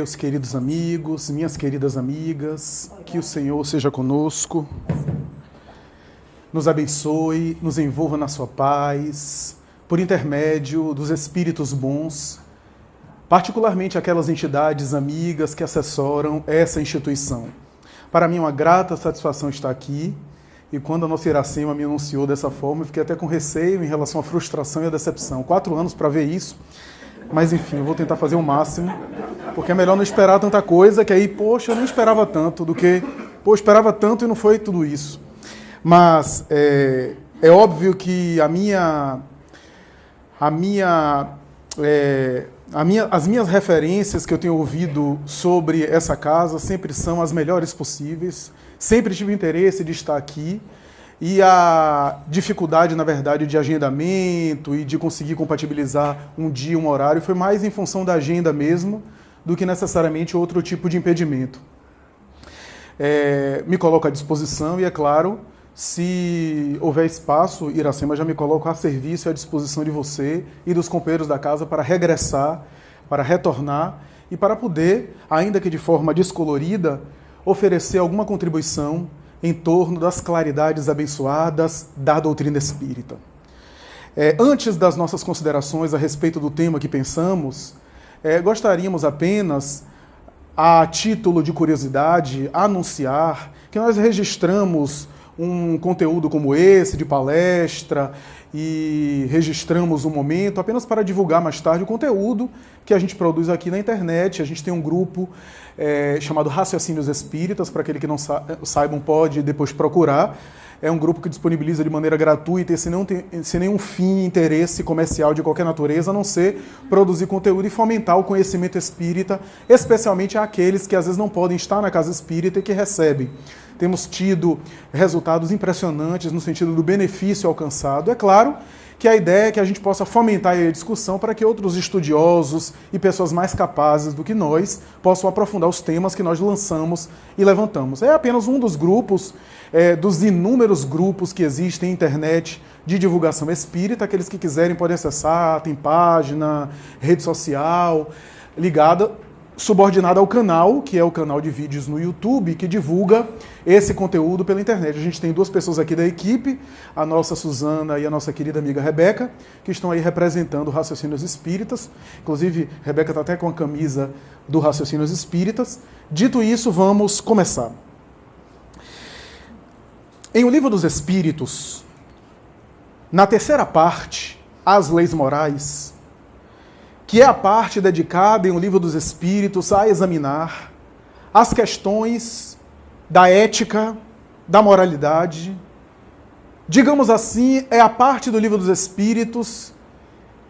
meus queridos amigos, minhas queridas amigas, que o Senhor seja conosco, nos abençoe, nos envolva na sua paz, por intermédio dos espíritos bons, particularmente aquelas entidades amigas que assessoram essa instituição. Para mim é uma grata satisfação estar aqui, e quando a nossa Iracema me anunciou dessa forma, eu fiquei até com receio em relação à frustração e à decepção. 4 anos para ver isso, mas enfim, eu vou tentar fazer o máximo, porque é melhor não esperar tanta coisa, que aí, poxa, eu não esperava tanto, do que, pô, eu esperava tanto e não foi tudo isso. Mas é óbvio que as minhas referências que eu tenho ouvido sobre essa casa sempre são as melhores possíveis. Sempre tive interesse de estar aqui e a dificuldade, na verdade, de agendamento e de conseguir compatibilizar um dia, um horário, foi mais em função da agenda mesmo do que necessariamente outro tipo de impedimento. Me coloco à disposição e, é claro, se houver espaço, Iracema, já me coloco a serviço e à disposição de você e dos companheiros da casa para regressar, para retornar e para poder, ainda que de forma descolorida, oferecer alguma contribuição em torno das claridades abençoadas da doutrina espírita. Antes das nossas considerações a respeito do tema que pensamos, gostaríamos apenas, a título de curiosidade, anunciar que nós registramos um conteúdo como esse, de palestra, e registramos um momento apenas para divulgar mais tarde o conteúdo que a gente produz aqui na internet. A gente tem um grupo chamado Raciocínios Espíritas, para aquele que não saibam pode depois procurar. É um grupo que disponibiliza de maneira gratuita e sem nenhum fim, interesse comercial de qualquer natureza, a não ser produzir conteúdo e fomentar o conhecimento espírita, especialmente àqueles que às vezes não podem estar na casa espírita e que recebem. Temos tido resultados impressionantes no sentido do benefício alcançado. É claro que a ideia é que a gente possa fomentar a discussão para que outros estudiosos e pessoas mais capazes do que nós possam aprofundar os temas que nós lançamos e levantamos. É apenas um dos grupos, dos inúmeros grupos que existem na internet de divulgação espírita. Aqueles que quiserem podem acessar, tem página, rede social, subordinada ao canal, que é o canal de vídeos no YouTube, que divulga esse conteúdo pela internet. A gente tem 2 pessoas aqui da equipe, a nossa Suzana e a nossa querida amiga Rebeca, que estão aí representando o Raciocínios Espíritas. Inclusive, Rebeca está até com a camisa do Raciocínios Espíritas. Dito isso, vamos começar. Em O Livro dos Espíritos, na terceira parte, As Leis Morais, que é a parte dedicada em O Livro dos Espíritos a examinar as questões da ética, da moralidade. Digamos assim, é a parte do Livro dos Espíritos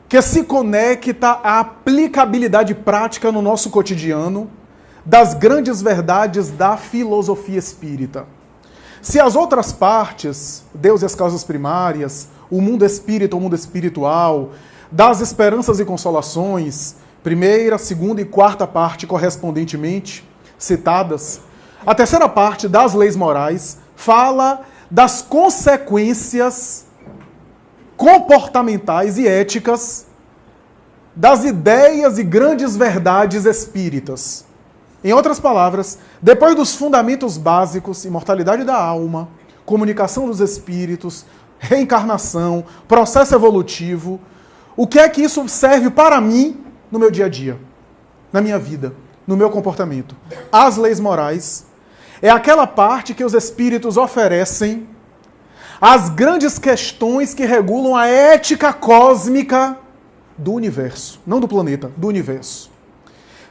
que se conecta à aplicabilidade prática no nosso cotidiano das grandes verdades da filosofia espírita. Se as outras partes, Deus e as causas primárias, o mundo espírita, o mundo espiritual, das esperanças e consolações, primeira, segunda e quarta parte correspondentemente citadas, a terceira parte das leis morais fala das consequências comportamentais e éticas das ideias e grandes verdades espíritas. Em outras palavras, depois dos fundamentos básicos, imortalidade da alma, comunicação dos espíritos, reencarnação, processo evolutivo, o que é que isso serve para mim no meu dia a dia, na minha vida, no meu comportamento? As leis morais é aquela parte que os espíritos oferecem as grandes questões que regulam a ética cósmica do universo, não do planeta, do universo.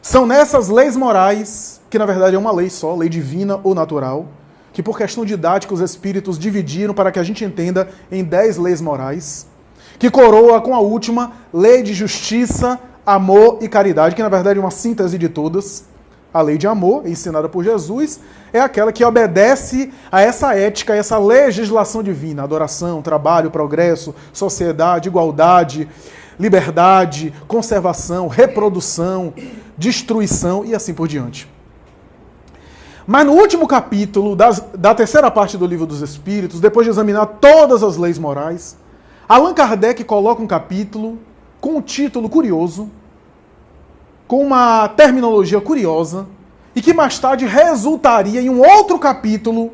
São nessas leis morais, que na verdade é uma lei só, lei divina ou natural, que por questão didática os espíritos dividiram para que a gente entenda em 10 leis morais, que coroa com a última, lei de justiça, amor e caridade, que na verdade é uma síntese de todas. A lei de amor, ensinada por Jesus, é aquela que obedece a essa ética, a essa legislação divina, adoração, trabalho, progresso, sociedade, igualdade, liberdade, conservação, reprodução, destruição e assim por diante. Mas no último capítulo da terceira parte do Livro dos Espíritos, depois de examinar todas as leis morais, Allan Kardec coloca um capítulo com um título curioso, com uma terminologia curiosa e que mais tarde resultaria em um outro capítulo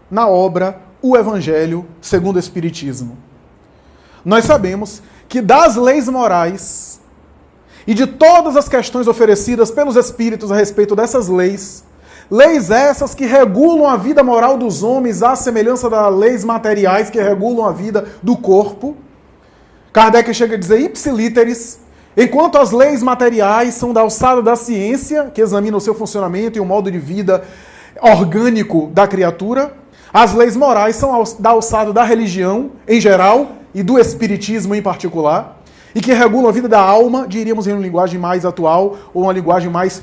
na obra O Evangelho segundo o Espiritismo. Nós sabemos que das leis morais e de todas as questões oferecidas pelos Espíritos a respeito dessas leis, leis essas que regulam a vida moral dos homens à semelhança das leis materiais que regulam a vida do corpo, Kardec chega a dizer ipsilíteris, enquanto as leis materiais são da alçada da ciência, que examina o seu funcionamento e o modo de vida orgânico da criatura, as leis morais são da alçada da religião em geral e do espiritismo em particular, e que regulam a vida da alma, diríamos em uma linguagem mais atual, ou uma linguagem mais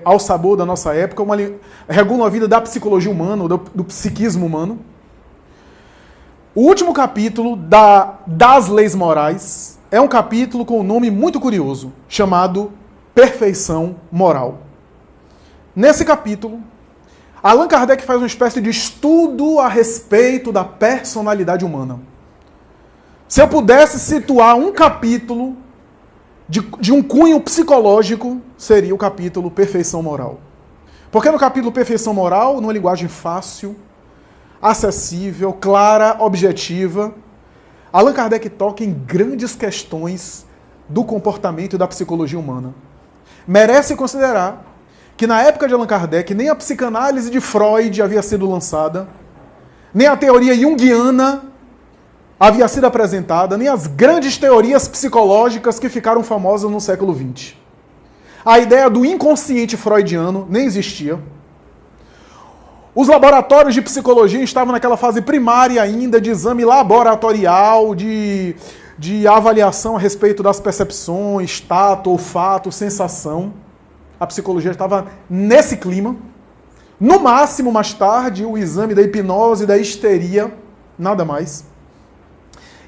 ao sabor da nossa época, regulam a vida da psicologia humana, ou do psiquismo humano. O último capítulo das leis morais é um capítulo com um nome muito curioso, chamado Perfeição Moral. Nesse capítulo, Allan Kardec faz uma espécie de estudo a respeito da personalidade humana. Se eu pudesse situar um capítulo de um cunho psicológico, seria o capítulo Perfeição Moral. Porque no capítulo Perfeição Moral, numa linguagem fácil, acessível, clara, objetiva, Allan Kardec toca em grandes questões do comportamento e da psicologia humana. Merece considerar que na época de Allan Kardec nem a psicanálise de Freud havia sido lançada, nem a teoria junguiana havia sido apresentada, nem as grandes teorias psicológicas que ficaram famosas no século XX. A ideia do inconsciente freudiano nem existia. Os laboratórios de psicologia estavam naquela fase primária ainda, de exame laboratorial, de avaliação a respeito das percepções, tato, olfato, sensação. A psicologia estava nesse clima. No máximo, mais tarde, o exame da hipnose, da histeria, nada mais.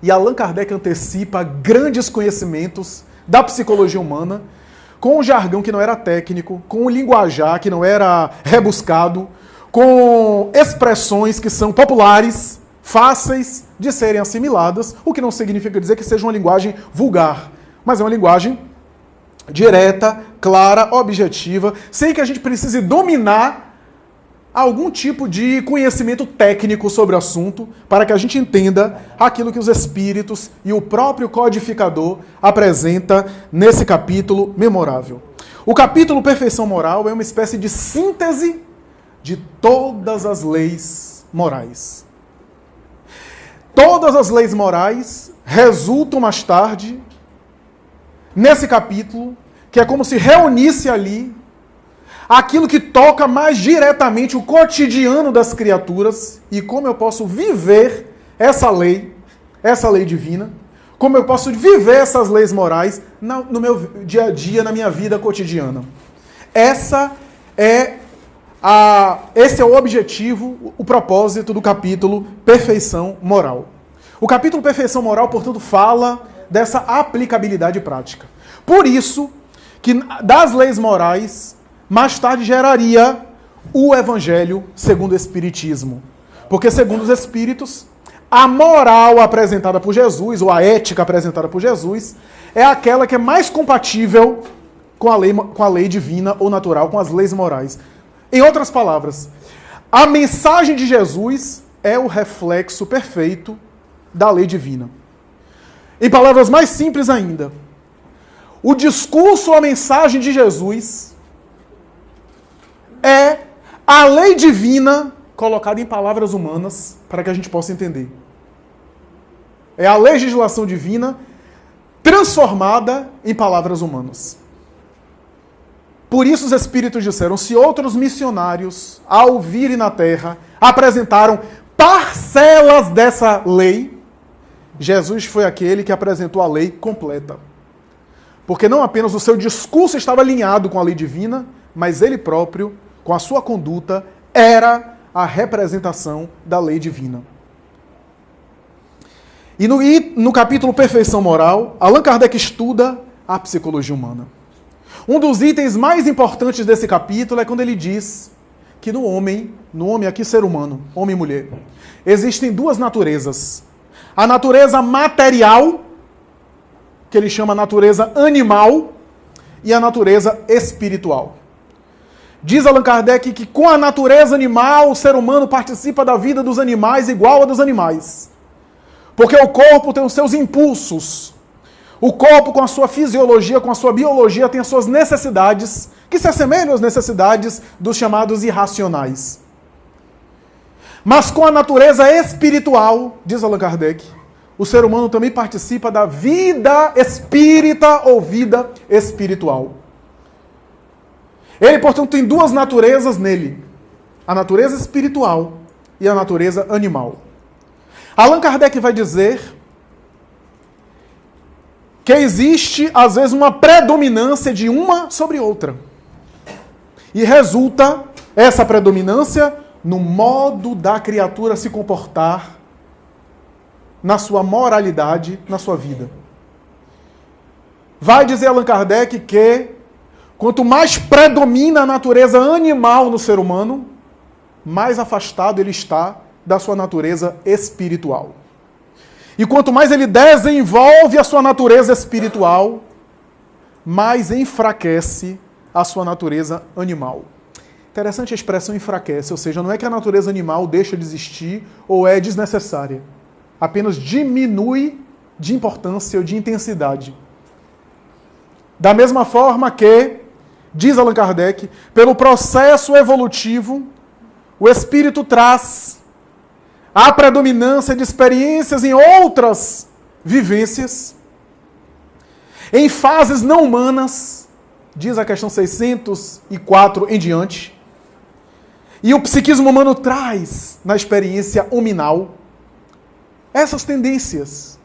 E Allan Kardec antecipa grandes conhecimentos da psicologia humana, com um jargão que não era técnico, com um linguajar que não era rebuscado, com expressões que são populares, fáceis de serem assimiladas, o que não significa dizer que seja uma linguagem vulgar, mas é uma linguagem direta, clara, objetiva, sem que a gente precise dominar algum tipo de conhecimento técnico sobre o assunto, para que a gente entenda aquilo que os espíritos e o próprio codificador apresenta nesse capítulo memorável. O capítulo Perfeição Moral é uma espécie de síntese de todas as leis morais. Todas as leis morais resultam mais tarde nesse capítulo, que é como se reunisse ali aquilo que toca mais diretamente o cotidiano das criaturas e como eu posso viver essa lei divina, como eu posso viver essas leis morais no meu dia a dia, na minha vida cotidiana. Esse é o objetivo, o propósito do capítulo Perfeição Moral. O capítulo Perfeição Moral, portanto, fala dessa aplicabilidade prática. Por isso que das leis morais, mais tarde geraria o Evangelho segundo o Espiritismo. Porque, segundo os Espíritos, a moral apresentada por Jesus, ou a ética apresentada por Jesus, é aquela que é mais compatível com a lei divina ou natural, com as leis morais. Em outras palavras, a mensagem de Jesus é o reflexo perfeito da lei divina. Em palavras mais simples ainda, o discurso ou a mensagem de Jesus é a lei divina colocada em palavras humanas para que a gente possa entender. É a legislação divina transformada em palavras humanas. Por isso os Espíritos disseram, se outros missionários, ao virem na Terra, apresentaram parcelas dessa lei, Jesus foi aquele que apresentou a lei completa. Porque não apenas o seu discurso estava alinhado com a lei divina, mas ele próprio, com a sua conduta, era a representação da lei divina. E no capítulo Perfeição Moral, Allan Kardec estuda a psicologia humana. Um dos itens mais importantes desse capítulo é quando ele diz que no homem aqui ser humano, homem e mulher, existem duas naturezas. A natureza material, que ele chama natureza animal, e a natureza espiritual. Diz Allan Kardec que com a natureza animal, o ser humano participa da vida dos animais igual a dos animais. Porque o corpo tem os seus impulsos. O corpo, com a sua fisiologia, com a sua biologia, tem as suas necessidades, que se assemelham às necessidades dos chamados irracionais. Mas com a natureza espiritual, diz Allan Kardec, o ser humano também participa da vida espírita ou vida espiritual. Ele, portanto, tem duas naturezas nele. A natureza espiritual e a natureza animal. Allan Kardec vai dizer que existe, às vezes, uma predominância de uma sobre outra. E resulta essa predominância no modo da criatura se comportar, na sua moralidade, na sua vida. Vai dizer Allan Kardec que quanto mais predomina a natureza animal no ser humano, mais afastado ele está da sua natureza espiritual. E quanto mais ele desenvolve a sua natureza espiritual, mais enfraquece a sua natureza animal. Interessante a expressão enfraquece, ou seja, não é que a natureza animal deixa de existir ou é desnecessária. Apenas diminui de importância ou de intensidade. Da mesma forma que, diz Allan Kardec, pelo processo evolutivo, o espírito traz a predominância de experiências em outras vivências, em fases não humanas, diz a questão 604 em diante, e o psiquismo humano traz na experiência hominal essas tendências.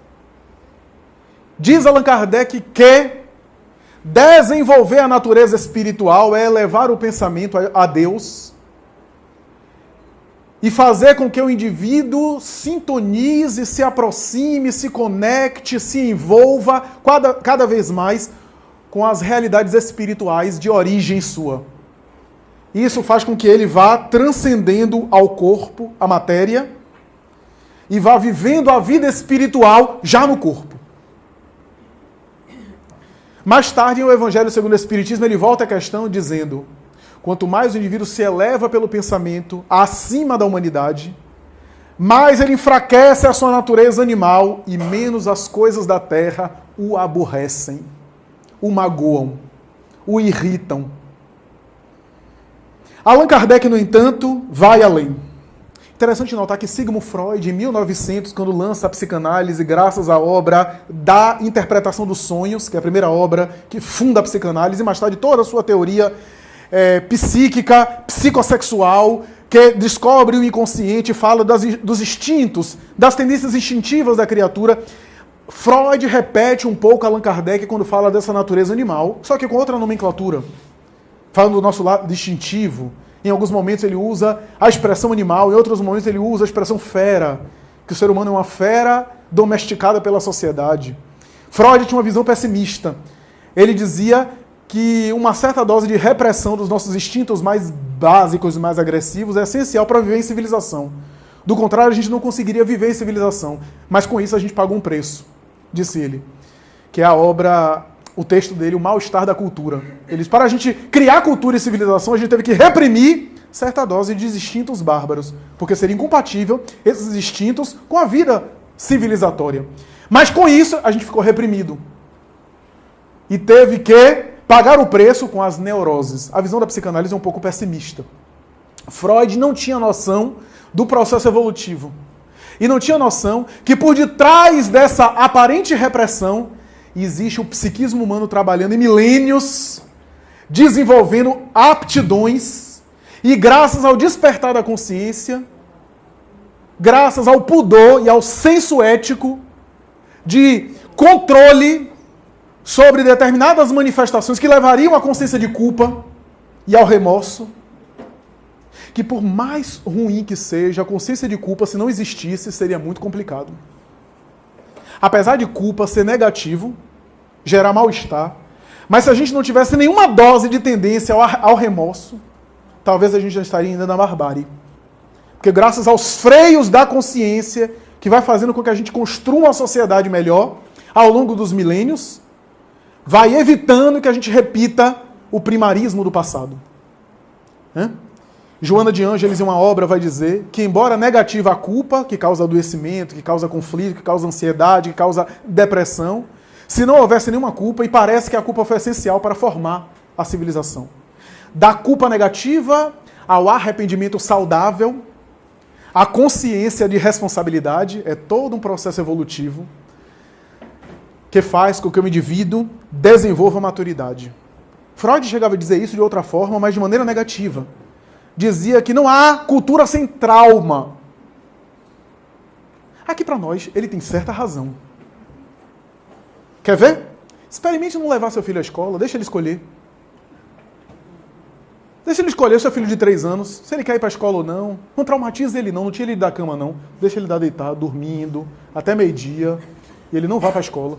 Diz Allan Kardec que desenvolver a natureza espiritual é elevar o pensamento a Deus e fazer com que o indivíduo sintonize, se aproxime, se conecte, se envolva cada vez mais com as realidades espirituais de origem sua. Isso faz com que ele vá transcendendo ao corpo, a matéria, e vá vivendo a vida espiritual já no corpo. Mais tarde, no Evangelho segundo o Espiritismo, ele volta à questão dizendo: quanto mais o indivíduo se eleva pelo pensamento acima da humanidade, mais ele enfraquece a sua natureza animal e menos as coisas da terra o aborrecem, o magoam, o irritam. Allan Kardec, no entanto, vai além. Interessante notar que Sigmund Freud, em 1900, quando lança a psicanálise, graças à obra da interpretação dos sonhos, que é a primeira obra que funda a psicanálise, e mais tarde toda a sua teoria psíquica, psicossexual, que descobre o inconsciente, fala dos instintos, das tendências instintivas da criatura. Freud repete um pouco Allan Kardec quando fala dessa natureza animal, só que com outra nomenclatura. Falando do nosso lado instintivo, em alguns momentos ele usa a expressão animal, em outros momentos ele usa a expressão fera, que o ser humano é uma fera domesticada pela sociedade. Freud tinha uma visão pessimista. Ele dizia que uma certa dose de repressão dos nossos instintos mais básicos e mais agressivos é essencial para viver em civilização. Do contrário, a gente não conseguiria viver em civilização. Mas com isso a gente pagou um preço, disse ele. Que é a obra, o texto dele, O Mal-Estar da Cultura. Ele diz, para a gente criar cultura e civilização, a gente teve que reprimir certa dose de instintos bárbaros, porque seria incompatível esses instintos com a vida civilizatória. Mas com isso, a gente ficou reprimido. E teve que pagar o preço com as neuroses. A visão da psicanálise é um pouco pessimista. Freud não tinha noção do processo evolutivo. E não tinha noção que por detrás dessa aparente repressão existe o psiquismo humano trabalhando em milênios, desenvolvendo aptidões, e graças ao despertar da consciência, graças ao pudor e ao senso ético de controle sobre determinadas manifestações que levariam à consciência de culpa e ao remorso, que por mais ruim que seja, a consciência de culpa, se não existisse, seria muito complicado. Apesar de culpa ser negativo, gerar mal-estar, mas se a gente não tivesse nenhuma dose de tendência ao remorso, talvez a gente já estaria ainda na barbárie. Porque graças aos freios da consciência, que vai fazendo com que a gente construa uma sociedade melhor, ao longo dos milênios, vai evitando que a gente repita o primarismo do passado. Joana de Ângeles, em uma obra, vai dizer que, embora negativa a culpa, que causa adoecimento, que causa conflito, que causa ansiedade, que causa depressão, se não houvesse nenhuma culpa, e parece que a culpa foi essencial para formar a civilização. Da culpa negativa ao arrependimento saudável, a consciência de responsabilidade, é todo um processo evolutivo que faz com que o indivíduo desenvolva maturidade. Freud chegava a dizer isso de outra forma, mas de maneira negativa. Dizia que não há cultura sem trauma. Aqui para nós, ele tem certa razão. Quer ver? Experimente não levar seu filho à escola, deixa ele escolher. Deixa ele escolher, seu filho de 3 anos, se ele quer ir para a escola ou não. Não traumatiza ele não tira ele da cama não. Deixa ele dar deitado, dormindo, até meio-dia, e ele não vai para a escola.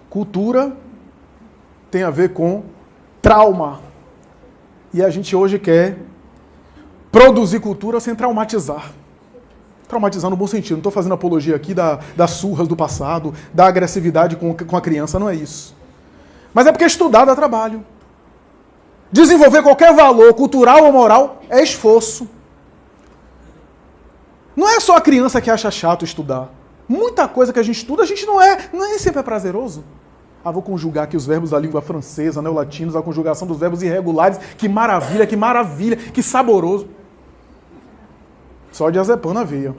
Cultura tem a ver com trauma. E a gente hoje quer produzir cultura sem traumatizar. Traumatizar no bom sentido. Não estou fazendo apologia aqui das surras do passado, da agressividade com a criança, não é isso. Mas é porque estudar dá trabalho. Desenvolver qualquer valor cultural ou moral é esforço. Não é só a criança que acha chato estudar. Muita coisa que a gente estuda, a gente não é sempre prazeroso. Vou conjugar aqui os verbos da língua francesa, neolatinos, a conjugação dos verbos irregulares. Que maravilha, que saboroso. Só diazepam na veia.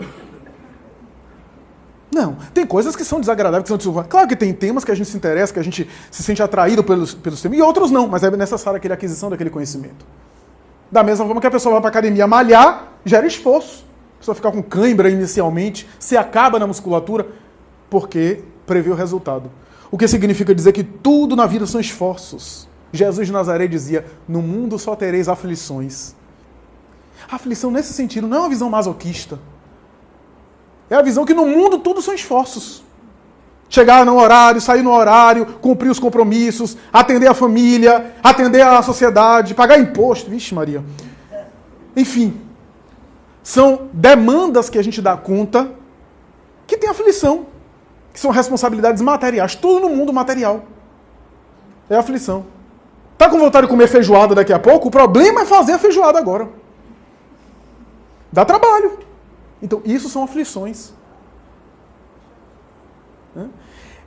Não, tem coisas que são desagradáveis, que são desagradáveis. Claro que tem temas que a gente se interessa, que a gente se sente atraído pelos temas, e outros não, mas é necessária aquela aquisição daquele conhecimento. Da mesma forma que a pessoa vai para a academia malhar, gera esforço. A pessoa fica com cãibra inicialmente, se acaba na musculatura, porque prevê o resultado. O que significa dizer que tudo na vida são esforços. Jesus de Nazaré dizia, no mundo só tereis aflições. A aflição nesse sentido não é uma visão masoquista. É a visão que no mundo tudo são esforços. Chegar no horário, sair no horário, cumprir os compromissos, atender a família, atender a sociedade, pagar imposto. Vixe Maria. Enfim, são demandas que a gente dá conta que tem aflição. Que são responsabilidades materiais. Tudo no mundo material. É aflição. Tá com vontade de comer feijoada daqui a pouco? O problema é fazer a feijoada agora. Dá trabalho. Então, isso são aflições.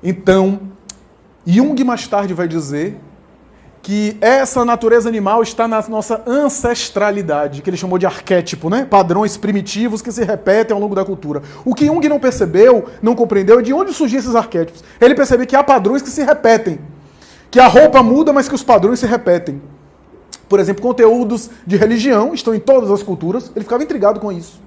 Então, Jung mais tarde vai dizer que essa natureza animal está na nossa ancestralidade, que ele chamou de arquétipo, né? Padrões primitivos que se repetem ao longo da cultura. O que Jung não percebeu, não compreendeu, é de onde surgiam esses arquétipos. Ele percebeu que há padrões que se repetem, que a roupa muda, mas que os padrões se repetem. Por exemplo, conteúdos de religião estão em todas as culturas, ele ficava intrigado com isso.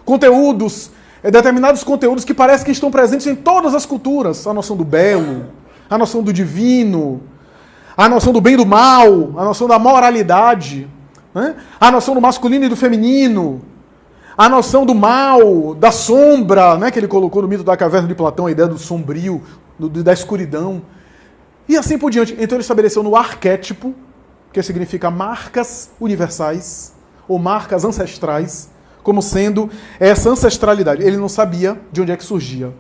Conteúdos, determinados conteúdos que parece que estão presentes em todas as culturas. A noção do belo, a noção do divino, a noção do bem e do mal, a noção da moralidade, né? A noção do masculino e do feminino, a noção do mal, da sombra, né? Que ele colocou no mito da caverna de Platão, a ideia do sombrio, da escuridão, e assim por diante. Então ele estabeleceu no arquétipo, que significa marcas universais, ou marcas ancestrais, como sendo essa ancestralidade. Ele não sabia de onde é que surgia.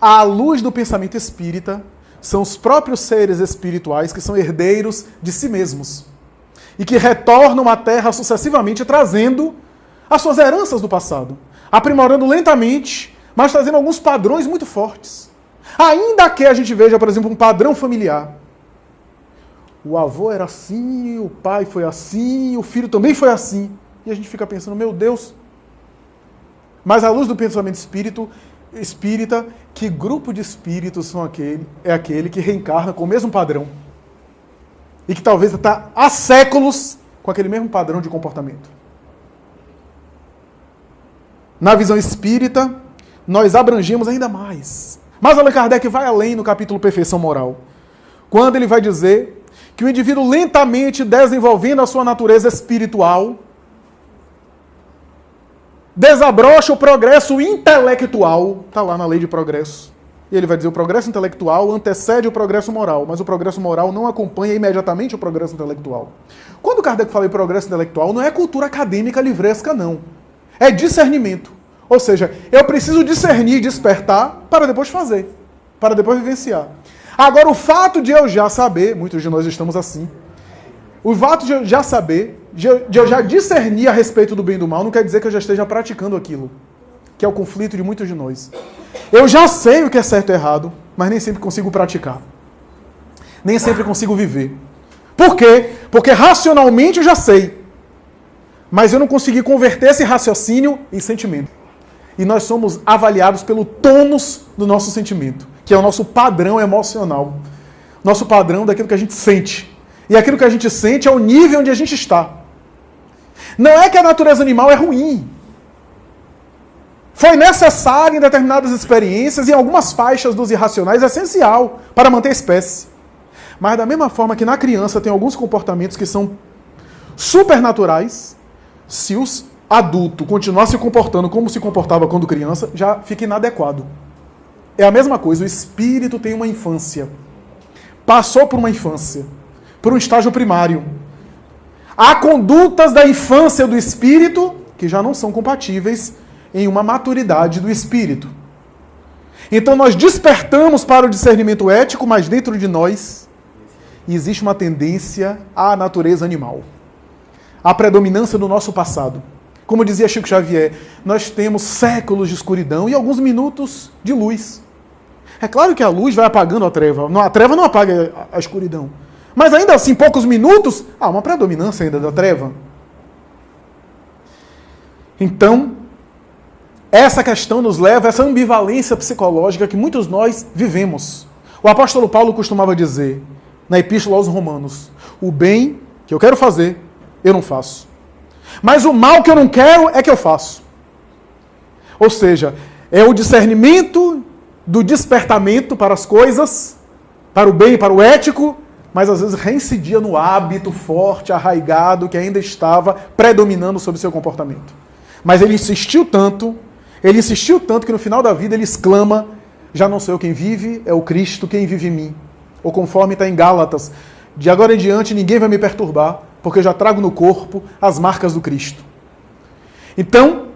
À luz do pensamento espírita, são os próprios seres espirituais que são herdeiros de si mesmos e que retornam à Terra sucessivamente trazendo as suas heranças do passado, aprimorando lentamente, mas trazendo alguns padrões muito fortes. Ainda que a gente veja, por exemplo, um padrão familiar. O avô era assim, o pai foi assim, o filho também foi assim. E a gente fica pensando, meu Deus. Mas à luz do pensamento espírita, que grupo de espíritos é aquele que reencarna com o mesmo padrão e que talvez está há séculos com aquele mesmo padrão de comportamento. Na visão espírita, nós abrangemos ainda mais. Mas Allan Kardec vai além no capítulo Perfeição Moral, quando ele vai dizer que o indivíduo lentamente desenvolvendo a sua natureza espiritual desabrocha o progresso intelectual. Está lá na lei de progresso. E ele vai dizer que o progresso intelectual antecede o progresso moral, mas o progresso moral não acompanha imediatamente o progresso intelectual. Quando Kardec fala em progresso intelectual, não é cultura acadêmica livresca, não. É discernimento. Ou seja, eu preciso discernir e despertar para depois fazer. para depois vivenciar. Agora, o fato de eu já saber, muitos de nós estamos assim, o fato de eu já saber, de eu já discernir a respeito do bem e do mal, não quer dizer que eu já esteja praticando aquilo, que é o conflito de muitos de nós. Eu já sei o que é certo e errado, mas nem sempre consigo praticar. Nem sempre consigo viver. Por quê? Porque racionalmente eu já sei, mas eu não consegui converter esse raciocínio em sentimento. E nós somos avaliados pelo tônus do nosso sentimento, que é o nosso padrão emocional. Nosso padrão daquilo que a gente sente. E aquilo que a gente sente é o nível onde a gente está. Não é que a natureza animal é ruim. Foi necessário em determinadas experiências e em algumas faixas dos irracionais, é essencial para manter a espécie. Mas da mesma forma que na criança tem alguns comportamentos que são supernaturais, se o adulto continuar se comportando como se comportava quando criança, já fica inadequado. É a mesma coisa, o espírito tem uma infância. Passou por uma infância, por um estágio primário. Há condutas da infância do espírito que já não são compatíveis em uma maturidade do espírito. Então nós despertamos para o discernimento ético, mas dentro de nós existe uma tendência à natureza animal. À predominância do nosso passado. Como dizia Chico Xavier, nós temos séculos de escuridão e alguns minutos de luz. É claro que a luz vai apagando a treva. A treva não apaga a escuridão. Mas ainda assim, poucos minutos, há uma predominância ainda da treva. Então, essa questão nos leva a essa ambivalência psicológica que muitos de nós vivemos. O apóstolo Paulo costumava dizer, na Epístola aos Romanos, o bem que eu quero fazer, eu não faço. Mas o mal que eu não quero é que eu faço. Ou seja, é o discernimento do despertamento para as coisas, para o bem e para o ético, mas às vezes reincidia no hábito forte, arraigado, que ainda estava predominando sobre o seu comportamento. Mas ele insistiu tanto que no final da vida ele exclama, já não sou eu quem vive, é o Cristo quem vive em mim. Ou conforme está em Gálatas, de agora em diante ninguém vai me perturbar, porque eu já trago no corpo as marcas do Cristo. Então,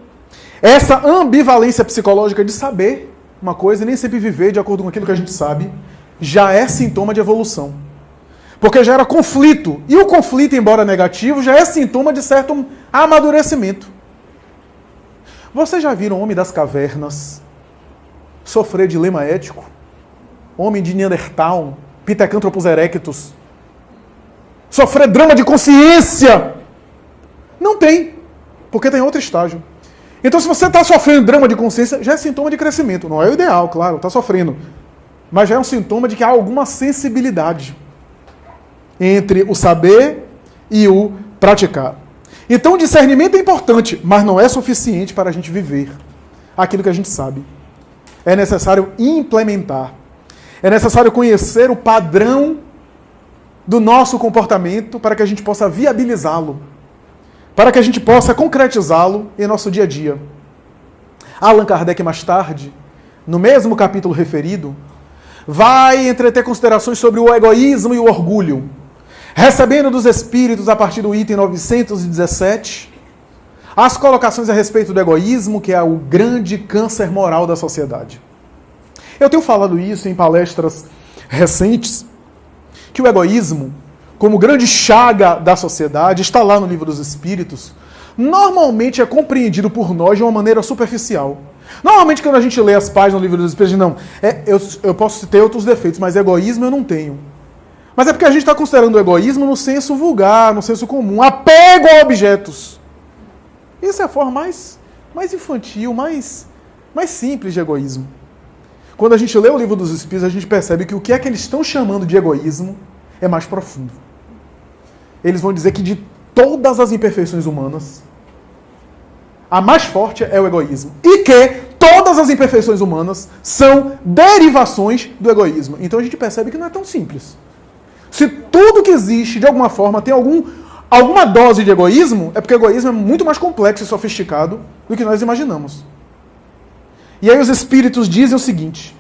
essa ambivalência psicológica de saber uma coisa e nem sempre viver de acordo com aquilo que a gente sabe, já é sintoma de evolução. Porque gera conflito. E o conflito, embora negativo, já é sintoma de certo amadurecimento. Vocês já viram o homem das cavernas sofrer dilema ético? Homem de Neandertal, Pithecanthropus erectus, sofrer drama de consciência? Não tem, porque tem outro estágio. Então, se você está sofrendo drama de consciência, já é sintoma de crescimento. Não é o ideal, claro, está sofrendo. Mas já é um sintoma de que há alguma sensibilidade entre o saber e o praticar. Então, o discernimento é importante, mas não é suficiente para a gente viver aquilo que a gente sabe. É necessário implementar. É necessário conhecer o padrão do nosso comportamento para que a gente possa viabilizá-lo, para que a gente possa concretizá-lo em nosso dia a dia. Allan Kardec, mais tarde, no mesmo capítulo referido, vai entreter considerações sobre o egoísmo e o orgulho, recebendo dos espíritos, a partir do item 917, as colocações a respeito do egoísmo, que é o grande câncer moral da sociedade. Eu tenho falado isso em palestras recentes, que o egoísmo, como grande chaga da sociedade, está lá no Livro dos Espíritos, normalmente é compreendido por nós de uma maneira superficial. Normalmente, quando a gente lê as páginas do Livro dos Espíritos, não, eu posso ter outros defeitos, mas egoísmo eu não tenho. Mas é porque a gente está considerando o egoísmo no senso vulgar, no senso comum, apego a objetos. Isso é a forma mais infantil, mais simples de egoísmo. Quando a gente lê o Livro dos Espíritos, a gente percebe que o que é que eles estão chamando de egoísmo é mais profundo. Eles vão dizer que de todas as imperfeições humanas, a mais forte é o egoísmo. E que todas as imperfeições humanas são derivações do egoísmo. Então a gente percebe que não é tão simples. Se tudo que existe, de alguma forma, tem alguma dose de egoísmo, é porque o egoísmo é muito mais complexo e sofisticado do que nós imaginamos. E aí os espíritos dizem o seguinte,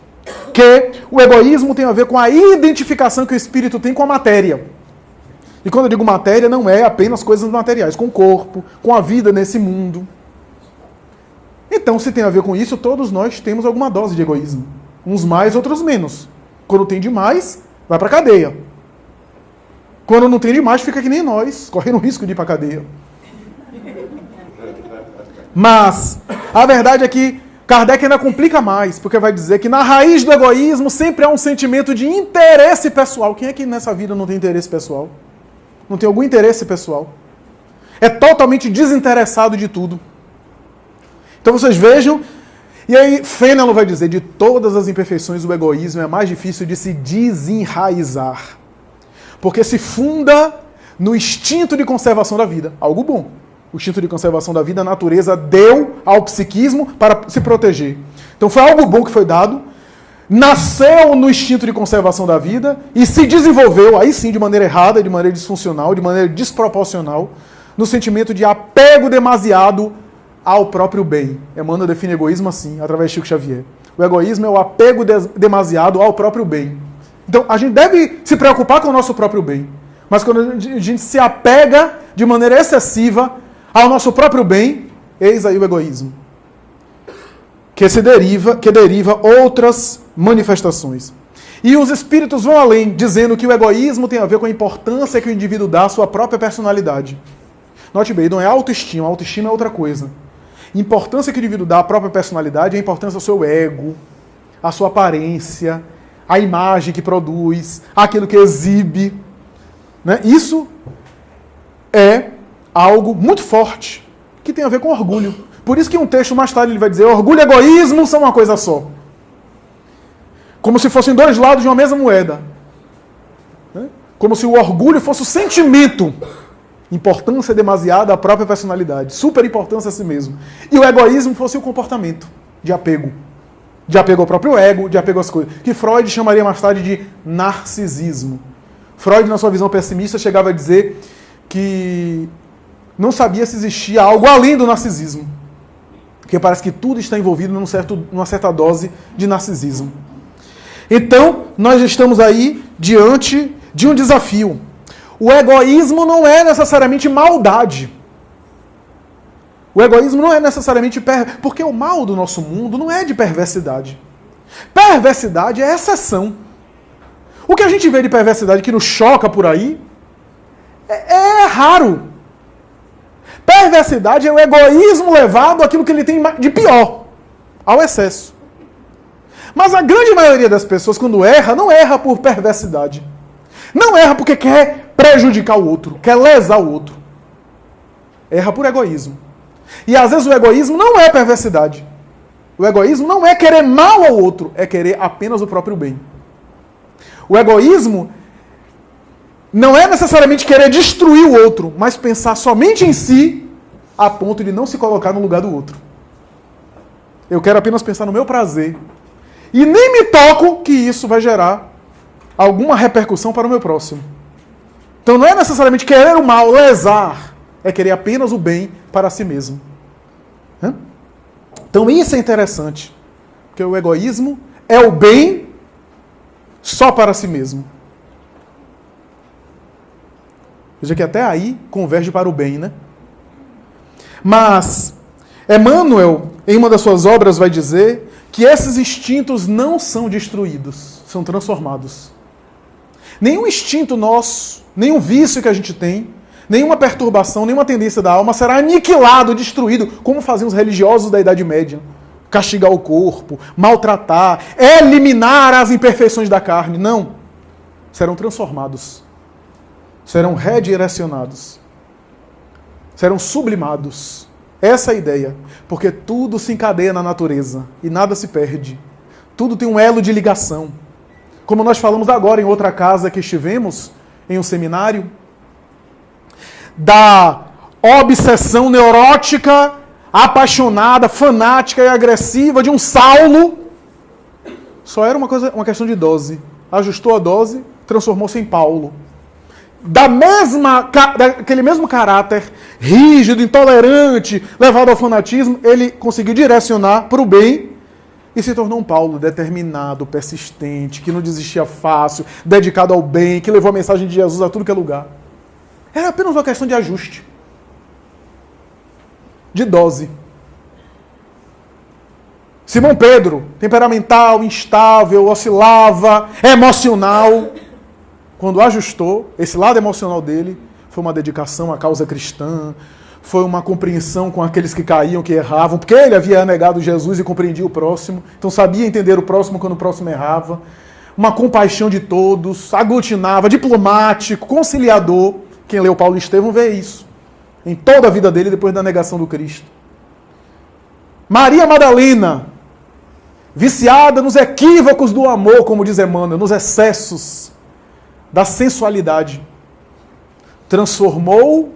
que o egoísmo tem a ver com a identificação que o espírito tem com a matéria. E quando eu digo matéria, não é apenas coisas materiais, com o corpo, com a vida nesse mundo. Então, se tem a ver com isso, todos nós temos alguma dose de egoísmo. Uns mais, outros menos. Quando tem demais, vai para cadeia. Quando não tem demais, fica que nem nós, correndo o risco de ir para cadeia. Mas a verdade é que Kardec ainda complica mais, porque vai dizer que na raiz do egoísmo sempre há um sentimento de interesse pessoal. Quem é que nessa vida não tem interesse pessoal? Não tem algum interesse pessoal? É totalmente desinteressado de tudo. Então vocês vejam, e aí Fénelon vai dizer, de todas as imperfeições, o egoísmo é mais difícil de se desenraizar. Porque se funda no instinto de conservação da vida. Algo bom. O instinto de conservação da vida, a natureza deu ao psiquismo para se proteger. Então foi algo bom que foi dado, nasceu no instinto de conservação da vida e se desenvolveu, aí sim, de maneira errada, de maneira disfuncional, de maneira desproporcional, no sentimento de apego demasiado ao próprio bem. Emmanuel define egoísmo assim, através de Chico Xavier. O egoísmo é o apego demasiado ao próprio bem. Então, a gente deve se preocupar com o nosso próprio bem. Mas quando a gente se apega de maneira excessiva ao nosso próprio bem, eis aí o egoísmo. Que deriva outras manifestações. E os espíritos vão além, dizendo que o egoísmo tem a ver com a importância que o indivíduo dá à sua própria personalidade. Note bem, não é autoestima, autoestima é outra coisa. A importância que o indivíduo dá à própria personalidade é a importância ao seu ego, à sua aparência, à imagem que produz, àquilo que exibe. Né? Isso é algo muito forte, que tem a ver com orgulho. Por isso que um texto mais tarde ele vai dizer, orgulho e egoísmo são uma coisa só. Como se fossem dois lados de uma mesma moeda. Né? Como se o orgulho fosse o sentimento. Importância demasiada à própria personalidade. Super importância a si mesmo. E o egoísmo fosse o comportamento de apego. De apego ao próprio ego, de apego às coisas. Que Freud chamaria mais tarde de narcisismo. Freud, na sua visão pessimista, chegava a dizer que não sabia se existia algo além do narcisismo. Porque parece que tudo está envolvido numa certa dose de narcisismo. Então, nós estamos aí diante de um desafio. O egoísmo não é necessariamente maldade. O egoísmo não é necessariamente porque o mal do nosso mundo não é de perversidade. Perversidade é exceção. O que a gente vê de perversidade que nos choca por aí é raro. Perversidade é o egoísmo levado àquilo que ele tem de pior, ao excesso. Mas a grande maioria das pessoas, quando erra, não erra por perversidade. Não erra porque quer prejudicar o outro, quer lesar o outro. Erra por egoísmo. E às vezes o egoísmo não é perversidade. O egoísmo não é querer mal ao outro, é querer apenas o próprio bem. O egoísmo não é necessariamente querer destruir o outro, mas pensar somente em si, a ponto de não se colocar no lugar do outro. Eu quero apenas pensar no meu prazer. E nem me toco que isso vai gerar alguma repercussão para o meu próximo. Então não é necessariamente querer o mal, lesar, é querer apenas o bem para si mesmo. Então isso é interessante, porque o egoísmo é o bem só para si mesmo. Veja que até aí converge para o bem, né? Mas Emmanuel, em uma das suas obras, vai dizer que esses instintos não são destruídos, são transformados. Nenhum instinto nosso, nenhum vício que a gente tem, nenhuma perturbação, nenhuma tendência da alma será aniquilado, destruído, como faziam os religiosos da Idade Média. Castigar o corpo, maltratar, eliminar as imperfeições da carne. Não. Serão transformados. Serão redirecionados. Serão sublimados. Essa é a ideia. Porque tudo se encadeia na natureza e nada se perde. Tudo tem um elo de ligação. Como nós falamos agora em outra casa que estivemos, em um seminário, da obsessão neurótica, apaixonada, fanática e agressiva de um Saulo. Só era uma questão de dose. Ajustou a dose, transformou-se em Paulo. Daquele mesmo caráter rígido, intolerante, levado ao fanatismo, ele conseguiu direcionar para o bem e se tornou um Paulo determinado, persistente, que não desistia fácil, dedicado ao bem, que levou a mensagem de Jesus a tudo que é lugar. Era apenas uma questão de ajuste, de dose. Simão Pedro, temperamental, instável, oscilava, emocional. Quando ajustou, esse lado emocional dele foi uma dedicação à causa cristã, foi uma compreensão com aqueles que caíam, que erravam, porque ele havia negado Jesus e compreendia o próximo, então sabia entender o próximo quando o próximo errava. Uma compaixão de todos, aglutinava, diplomático, conciliador. Quem leu Paulo e Estevão vê isso em toda a vida dele depois da negação do Cristo. Maria Madalena, viciada nos equívocos do amor, como diz Emmanuel, nos excessos da sensualidade, transformou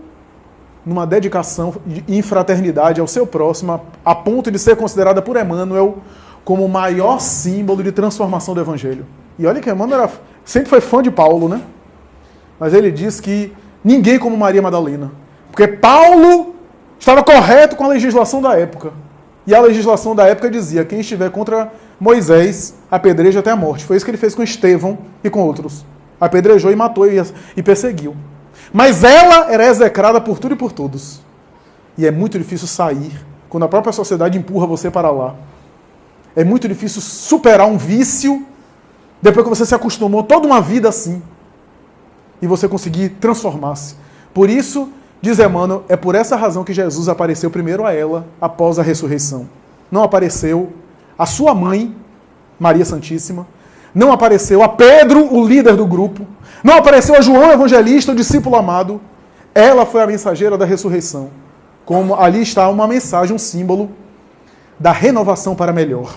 numa dedicação e fraternidade ao seu próximo, a ponto de ser considerada por Emmanuel como o maior símbolo de transformação do Evangelho. E olha que Emmanuel sempre foi fã de Paulo, né? Mas ele diz que ninguém como Maria Madalena. Porque Paulo estava correto com a legislação da época. E a legislação da época dizia, quem estiver contra Moisés, apedreja até a morte. Foi isso que ele fez com Estevão e com outros. Apedrejou e matou e perseguiu. Mas ela era execrada por tudo e por todos. E é muito difícil sair quando a própria sociedade empurra você para lá. É muito difícil superar um vício depois que você se acostumou toda uma vida assim. E você conseguir transformar-se. Por isso, diz Emmanuel, é por essa razão que Jesus apareceu primeiro a ela após a ressurreição. Não apareceu a sua mãe, Maria Santíssima. Não apareceu a Pedro, o líder do grupo. Não apareceu a João Evangelista, o discípulo amado. Ela foi a mensageira da ressurreição. Como ali está uma mensagem, um símbolo da renovação para melhor.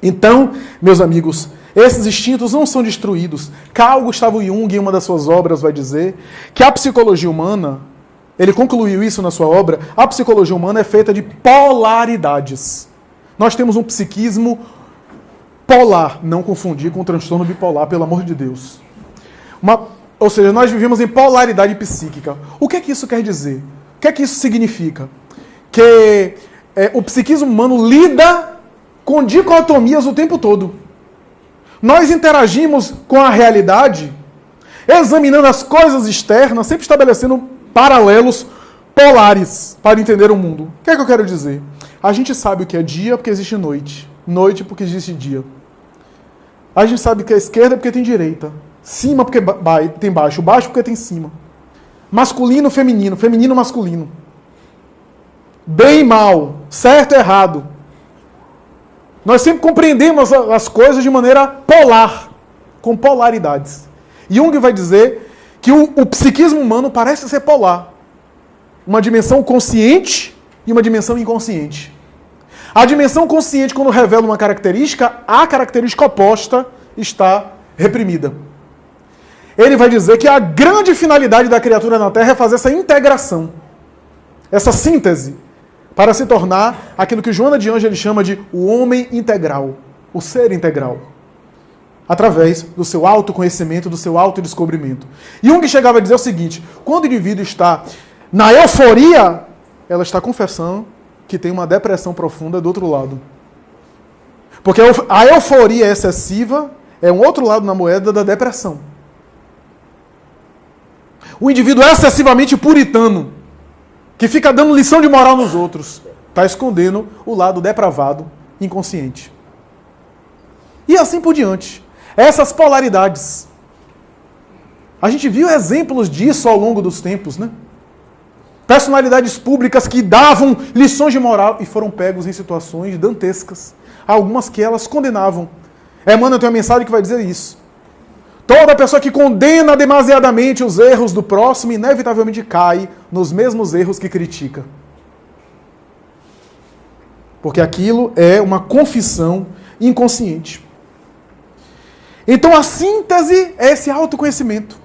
Então, meus amigos, esses instintos não são destruídos. Carl Gustavo Jung, em uma das suas obras, vai dizer que a psicologia humana, ele concluiu isso na sua obra, a psicologia humana é feita de polaridades. Nós temos um psiquismo polar, não confundir com o transtorno bipolar, pelo amor de Deus. Ou seja, nós vivemos em polaridade psíquica. O que é que isso quer dizer? O que é que isso significa? Que o psiquismo humano lida com dicotomias o tempo todo. Nós interagimos com a realidade, examinando as coisas externas, sempre estabelecendo paralelos polares para entender o mundo. O que é que eu quero dizer? A gente sabe o que é dia porque existe noite. Noite porque existe dia. A gente sabe que é esquerda porque tem direita. Cima porque tem baixo. Baixo porque tem cima. Masculino, feminino. Feminino, masculino. Bem e mal. Certo e errado. Nós sempre compreendemos as coisas de maneira polar. Com polaridades. Jung vai dizer que o psiquismo humano parece ser polar. Uma dimensão consciente e uma dimensão inconsciente. A dimensão consciente, quando revela uma característica, a característica oposta está reprimida. Ele vai dizer que a grande finalidade da criatura na Terra é fazer essa integração, essa síntese, para se tornar aquilo que Joana de Ângeles chama de o homem integral, o ser integral, através do seu autoconhecimento, do seu autodescobrimento. Jung chegava a dizer o seguinte, quando o indivíduo está na euforia, ela está confessando que tem uma depressão profunda do outro lado. Porque a euforia excessiva é um outro lado na moeda da depressão. O indivíduo excessivamente puritano, que fica dando lição de moral nos outros, está escondendo o lado depravado, inconsciente. E assim por diante. Essas polaridades. A gente viu exemplos disso ao longo dos tempos, né? Personalidades públicas que davam lições de moral e foram pegos em situações dantescas. Algumas que elas condenavam. Emmanuel tem uma mensagem que vai dizer isso. Toda pessoa que condena demasiadamente os erros do próximo, inevitavelmente cai nos mesmos erros que critica. Porque aquilo é uma confissão inconsciente. Então a síntese é esse autoconhecimento.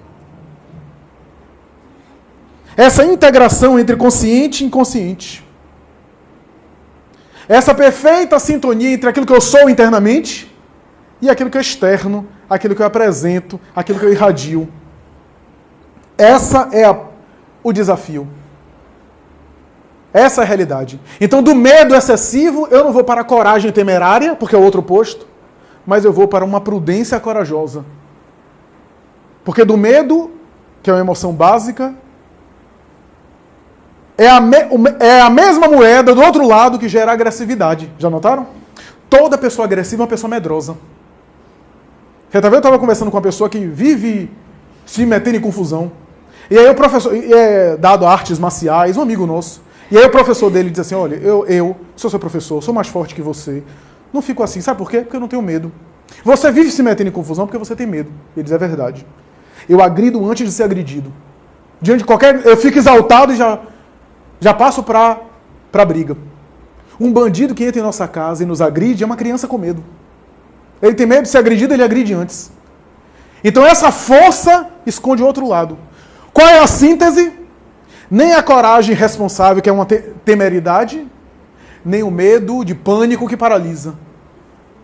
Essa integração entre consciente e inconsciente. Essa perfeita sintonia entre aquilo que eu sou internamente e aquilo que é externo, aquilo que eu apresento, aquilo que eu irradio. Essa é o desafio. Essa é a realidade. Então, do medo excessivo, eu não vou para a coragem temerária, porque é o outro oposto, mas eu vou para uma prudência corajosa. Porque do medo, que é uma emoção básica, é a mesma moeda do outro lado que gera agressividade. Já notaram? Toda pessoa agressiva é uma pessoa medrosa. Certa vez eu estava conversando com uma pessoa que vive se metendo em confusão. E aí o professor, dado artes marciais, um amigo nosso. E aí o professor dele diz assim, olha, eu sou seu professor, sou mais forte que você. Não fico assim, sabe por quê? Porque eu não tenho medo. Você vive se metendo em confusão porque você tem medo. Ele diz, é verdade. Eu agrido antes de ser agredido. Diante de qualquer... Eu fico exaltado e já passo para a briga. Um bandido que entra em nossa casa e nos agride é uma criança com medo. Ele tem medo de ser agredido, ele agride antes. Então essa força esconde o outro lado. Qual é a síntese? Nem a coragem responsável, que é uma temeridade, nem o medo de pânico que paralisa.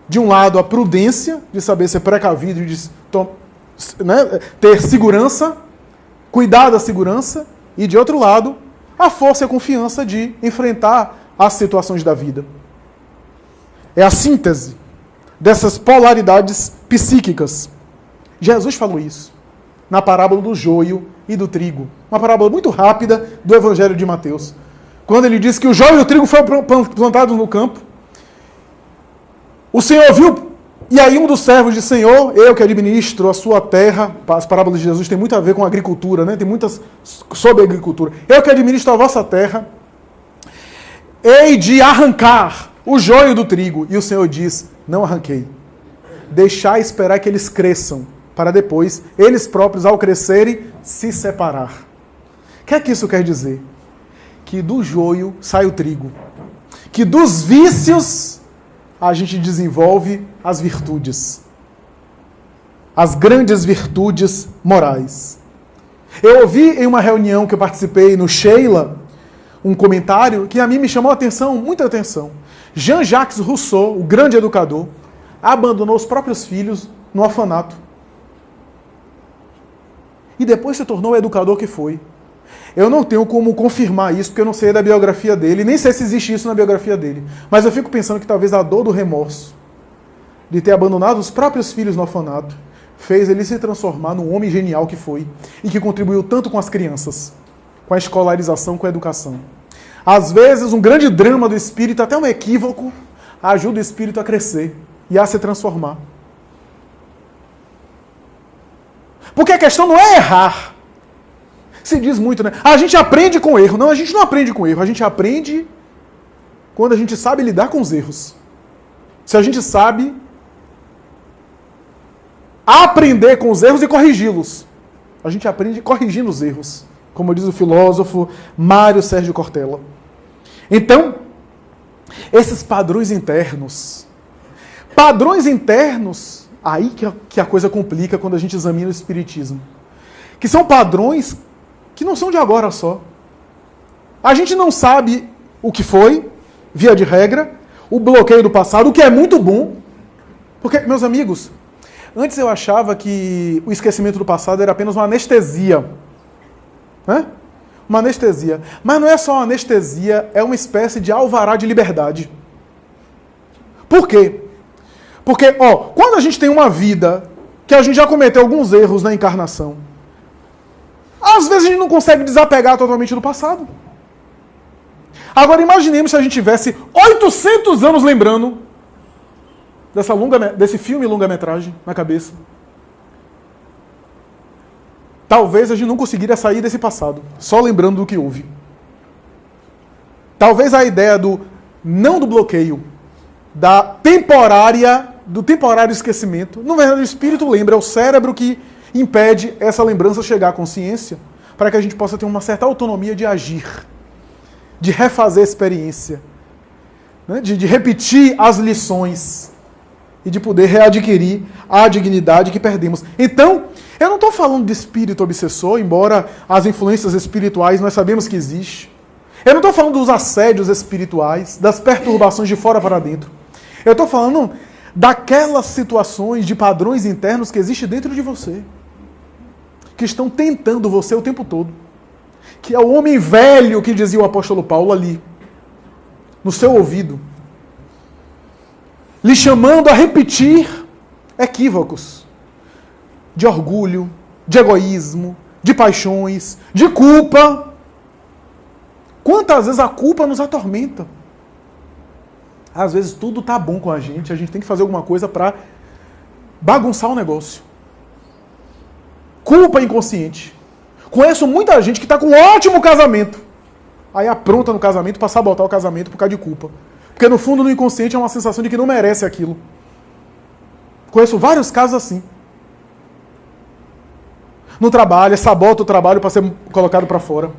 De um lado, a prudência de saber ser precavido e de ter segurança, cuidar da segurança, e de outro lado, a força e a confiança de enfrentar as situações da vida. É a síntese dessas polaridades psíquicas. Jesus falou isso na parábola do joio e do trigo. Uma parábola muito rápida do Evangelho de Mateus. Quando ele diz que o joio e o trigo foram plantados no campo, o Senhor viu, e aí um dos servos disse, Senhor, eu que administro a sua terra, as parábolas de Jesus têm muito a ver com agricultura, né? Tem muitas sobre agricultura. Eu que administro a vossa terra, hei de arrancar o joio do trigo. E o Senhor diz, não arranquei. Deixai esperar que eles cresçam, para depois, eles próprios, ao crescerem, se separar. O que é que isso quer dizer? Que do joio sai o trigo. Que dos vícios a gente desenvolve as virtudes. As grandes virtudes morais. Eu ouvi em uma reunião que eu participei no Sheila, um comentário que a mim me chamou a atenção, muita atenção. Jean-Jacques Rousseau, o grande educador, abandonou os próprios filhos no orfanato. E depois se tornou o educador que foi. Eu não tenho como confirmar isso, porque eu não sei da biografia dele, nem sei se existe isso na biografia dele. Mas eu fico pensando que talvez a dor do remorso de ter abandonado os próprios filhos no orfanato fez ele se transformar num homem genial que foi e que contribuiu tanto com as crianças, com a escolarização, com a educação. Às vezes, um grande drama do espírito, até um equívoco, ajuda o espírito a crescer e a se transformar. Porque a questão não é errar. Se diz muito, né? A gente aprende com erro. Não, a gente não aprende com erro. A gente aprende quando a gente sabe lidar com os erros. Se a gente sabe aprender com os erros e corrigi-los. A gente aprende corrigindo os erros. Como diz o filósofo Mário Sérgio Cortella. Então, esses padrões internos. Aí que a coisa complica quando a gente examina o espiritismo. Que são padrões que não são de agora só. A gente não sabe o que foi, via de regra, o bloqueio do passado, o que é muito bom. Porque, meus amigos, antes eu achava que o esquecimento do passado era apenas uma anestesia. Né? Uma anestesia. Mas não é só uma anestesia, é uma espécie de alvará de liberdade. Por quê? Porque, quando a gente tem uma vida que a gente já cometeu alguns erros na encarnação, às vezes a gente não consegue desapegar totalmente do passado. Agora imaginemos se a gente tivesse 800 anos lembrando desse filme longa-metragem na cabeça. Talvez a gente não conseguiria sair desse passado, só lembrando do que houve. Talvez a ideia não do bloqueio, do temporário esquecimento, no verdade o espírito lembra, é o cérebro que impede essa lembrança chegar à consciência, para que a gente possa ter uma certa autonomia de agir, de refazer a experiência, né? de repetir as lições e de poder readquirir a dignidade que perdemos. Então, eu não estou falando de espírito obsessor, embora as influências espirituais nós sabemos que existe. Eu não estou falando dos assédios espirituais, das perturbações de fora para dentro. Eu estou falando daquelas situações de padrões internos que existem dentro de você, que estão tentando você o tempo todo. Que é o homem velho que dizia o apóstolo Paulo ali, no seu ouvido, lhe chamando a repetir equívocos de orgulho, de egoísmo, de paixões, de culpa. Quantas vezes a culpa nos atormenta? Às vezes tudo tá bom com a gente tem que fazer alguma coisa para bagunçar o negócio. Culpa inconsciente. Conheço muita gente que está com um ótimo casamento. Aí apronta no casamento para sabotar o casamento por causa de culpa. Porque no fundo, no inconsciente, é uma sensação de que não merece aquilo. Conheço vários casos assim. No trabalho, sabota o trabalho para ser colocado para fora.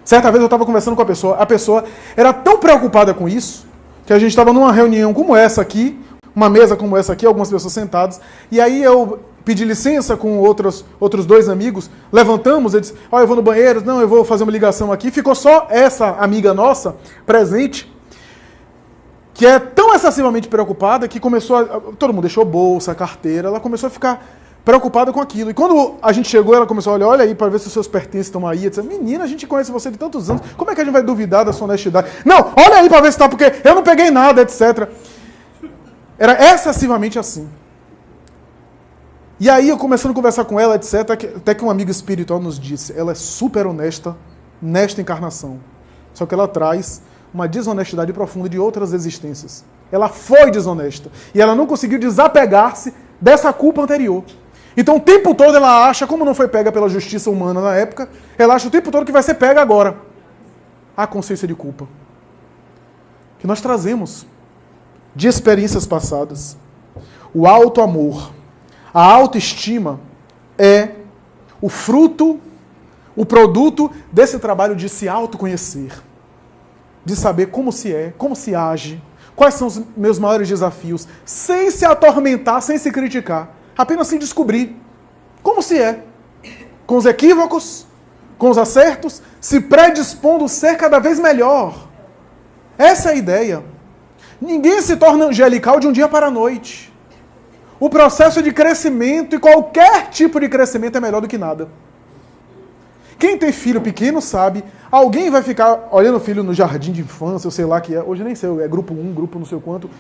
Certa vez eu estava conversando com a pessoa era tão preocupada com isso, que a gente estava numa reunião como essa aqui, uma mesa como essa aqui, algumas pessoas sentadas, e aí eu pedi licença com outros 2 amigos, levantamos, eu disse, eu vou no banheiro, não, eu vou fazer uma ligação aqui, ficou só essa amiga nossa presente, que é tão excessivamente preocupada que todo mundo deixou bolsa, carteira, ela começou a ficar preocupada com aquilo. E quando a gente chegou, ela começou a olha aí para ver se os seus pertences estão aí. Eu disse, menina, a gente conhece você de tantos anos, como é que a gente vai duvidar da sua honestidade? Não, olha aí para ver se está, porque eu não peguei nada, etc. Era excessivamente assim. E aí eu começando a conversar com ela, etc, até que um amigo espiritual nos disse, ela é super honesta nesta encarnação. Só que ela traz uma desonestidade profunda de outras existências. Ela foi desonesta. E ela não conseguiu desapegar-se dessa culpa anterior. Então o tempo todo ela acha, como não foi pega pela justiça humana na época, ela acha o tempo todo que vai ser pega agora. A consciência de culpa. Que nós trazemos de experiências passadas. O auto-amor, a autoestima é o fruto, o produto desse trabalho de se autoconhecer. De saber como se é, como se age, quais são os meus maiores desafios, sem se atormentar, sem se criticar. Apenas se descobrir como se é. Com os equívocos, com os acertos, se predispondo a ser cada vez melhor. Essa é a ideia. Ninguém se torna angelical de um dia para a noite. O processo de crescimento, e qualquer tipo de crescimento, é melhor do que nada. Quem tem filho pequeno sabe, alguém vai ficar olhando o filho no jardim de infância, eu sei lá que é, hoje nem sei, é grupo 1, grupo não sei quanto,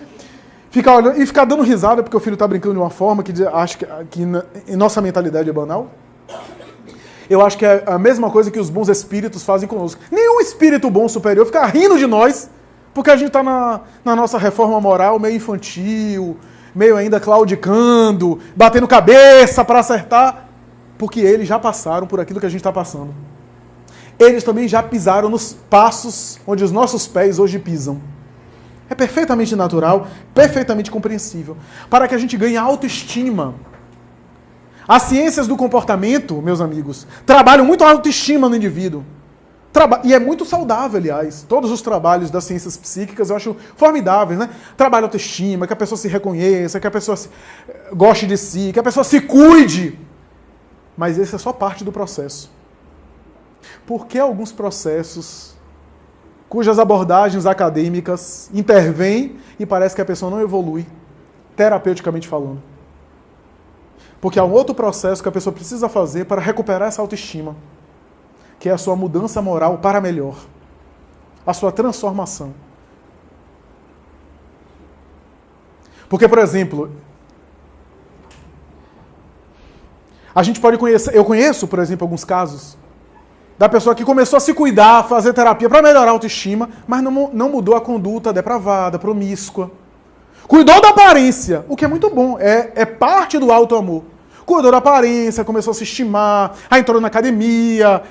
ficar olhando e ficar dando risada porque o filho está brincando de uma forma que acho que em nossa mentalidade é banal. Eu acho que é a mesma coisa que os bons espíritos fazem conosco. Nenhum espírito bom superior fica rindo de nós, porque a gente está na nossa reforma moral meio infantil, meio ainda claudicando, batendo cabeça para acertar, porque eles já passaram por aquilo que a gente está passando. Eles também já pisaram nos passos onde os nossos pés hoje pisam. É perfeitamente natural, perfeitamente compreensível, para que a gente ganhe autoestima. As ciências do comportamento, meus amigos, trabalham muito a autoestima no indivíduo. E é muito saudável, aliás. Todos os trabalhos das ciências psíquicas eu acho formidáveis, né? Trabalho a autoestima, que a pessoa se reconheça, que a pessoa goste de si, que a pessoa se cuide. Mas esse é só parte do processo. Por que alguns processos cujas abordagens acadêmicas intervêm e parece que a pessoa não evolui, terapeuticamente falando? Porque há um outro processo que a pessoa precisa fazer para recuperar essa autoestima, que é a sua mudança moral para melhor, a sua transformação. Porque, por exemplo, a gente pode conhecer, eu conheço, por exemplo, alguns casos da pessoa que começou a se cuidar, a fazer terapia para melhorar a autoestima, mas não mudou a conduta depravada, promíscua. Cuidou da aparência, o que é muito bom, é parte do auto-amor. Cuidou da aparência, começou a se estimar, entrou na academia,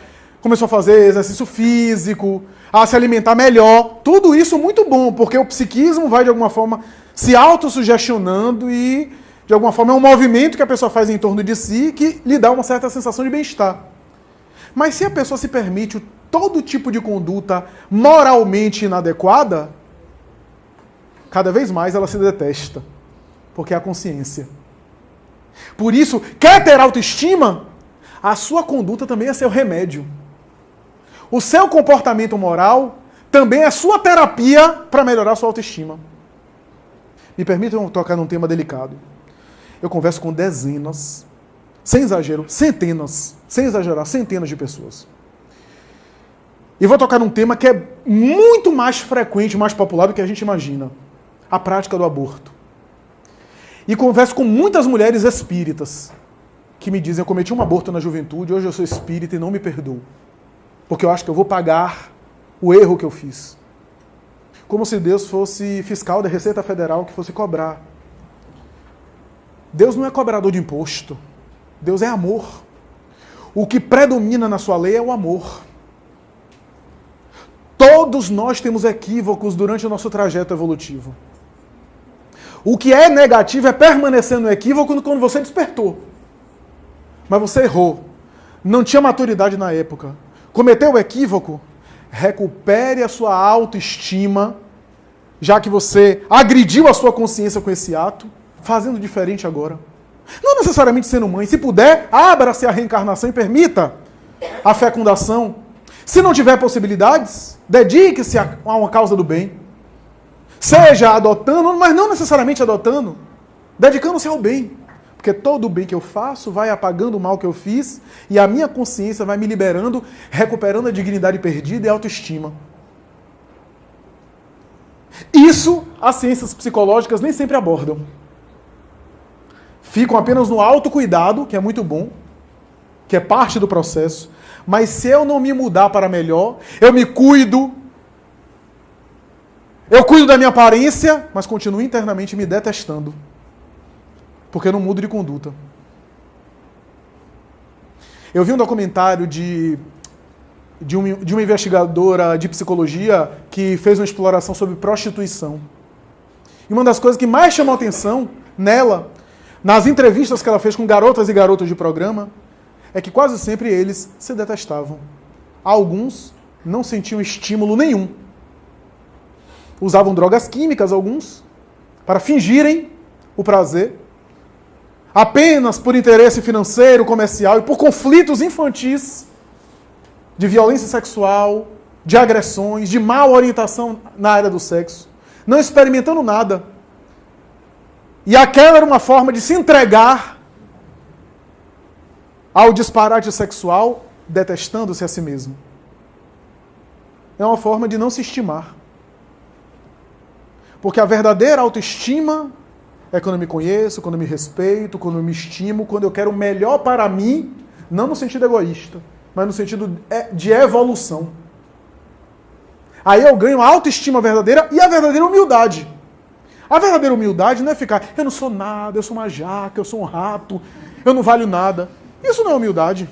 começou a fazer exercício físico, a se alimentar melhor. Tudo isso muito bom, porque o psiquismo vai, de alguma forma, se autossugestionando e, de alguma forma, é um movimento que a pessoa faz em torno de si que lhe dá uma certa sensação de bem-estar. Mas se a pessoa se permite todo tipo de conduta moralmente inadequada, cada vez mais ela se detesta, porque é a consciência. Por isso, quer ter autoestima? A sua conduta também é seu remédio. O seu comportamento moral também é sua terapia para melhorar a sua autoestima. Me permitam tocar num tema delicado. Eu converso com dezenas, sem exagero, centenas, sem exagerar, centenas de pessoas. E vou tocar num tema que é muito mais frequente, mais popular do que a gente imagina. A prática do aborto. E converso com muitas mulheres espíritas que me dizem, eu cometi um aborto na juventude, hoje eu sou espírita e não me perdoo. Porque eu acho que eu vou pagar o erro que eu fiz. como se Deus fosse fiscal da Receita Federal que fosse cobrar. Deus não é cobrador de imposto. Deus é amor. O que predomina na sua lei é o amor. Todos nós temos equívocos durante o nosso trajeto evolutivo. O que é negativo é permanecer no equívoco quando você despertou. Mas você errou. Não tinha maturidade na época. Cometeu o equívoco? Recupere a sua autoestima, já que você agrediu a sua consciência com esse ato, fazendo diferente agora. Não necessariamente sendo mãe. Se puder, abra-se à reencarnação e permita a fecundação. Se não tiver possibilidades, dedique-se a uma causa do bem. Seja adotando, mas não necessariamente adotando, dedicando-se ao bem. Porque todo o bem que eu faço vai apagando o mal que eu fiz e a minha consciência vai me liberando, recuperando a dignidade perdida e a autoestima. Isso as ciências psicológicas nem sempre abordam. Ficam apenas no autocuidado, que é muito bom, que é parte do processo. Mas se eu não me mudar para melhor, eu me cuido, eu cuido da minha aparência, mas continuo internamente me detestando. Porque eu não mudo de conduta. Eu vi um documentário de uma investigadora de psicologia que fez uma exploração sobre prostituição. E uma das coisas que mais chamou a atenção nela, nas entrevistas que ela fez com garotas e garotos de programa, é que quase sempre eles se detestavam. Alguns não sentiam estímulo nenhum. Usavam drogas químicas, alguns, para fingirem o prazer, apenas por interesse financeiro, comercial e por conflitos infantis de violência sexual, de agressões, de má orientação na área do sexo, não experimentando nada. E aquela era uma forma de se entregar ao disparate sexual, detestando-se a si mesmo. É uma forma de não se estimar. Porque a verdadeira autoestima é quando eu me conheço, quando eu me respeito, quando eu me estimo, quando eu quero o melhor para mim, não no sentido egoísta, mas no sentido de evolução. Aí eu ganho a autoestima verdadeira e a verdadeira humildade. A verdadeira humildade não é ficar, eu não sou nada, eu sou uma jaca, eu sou um rato, eu não valho nada. Isso não é humildade.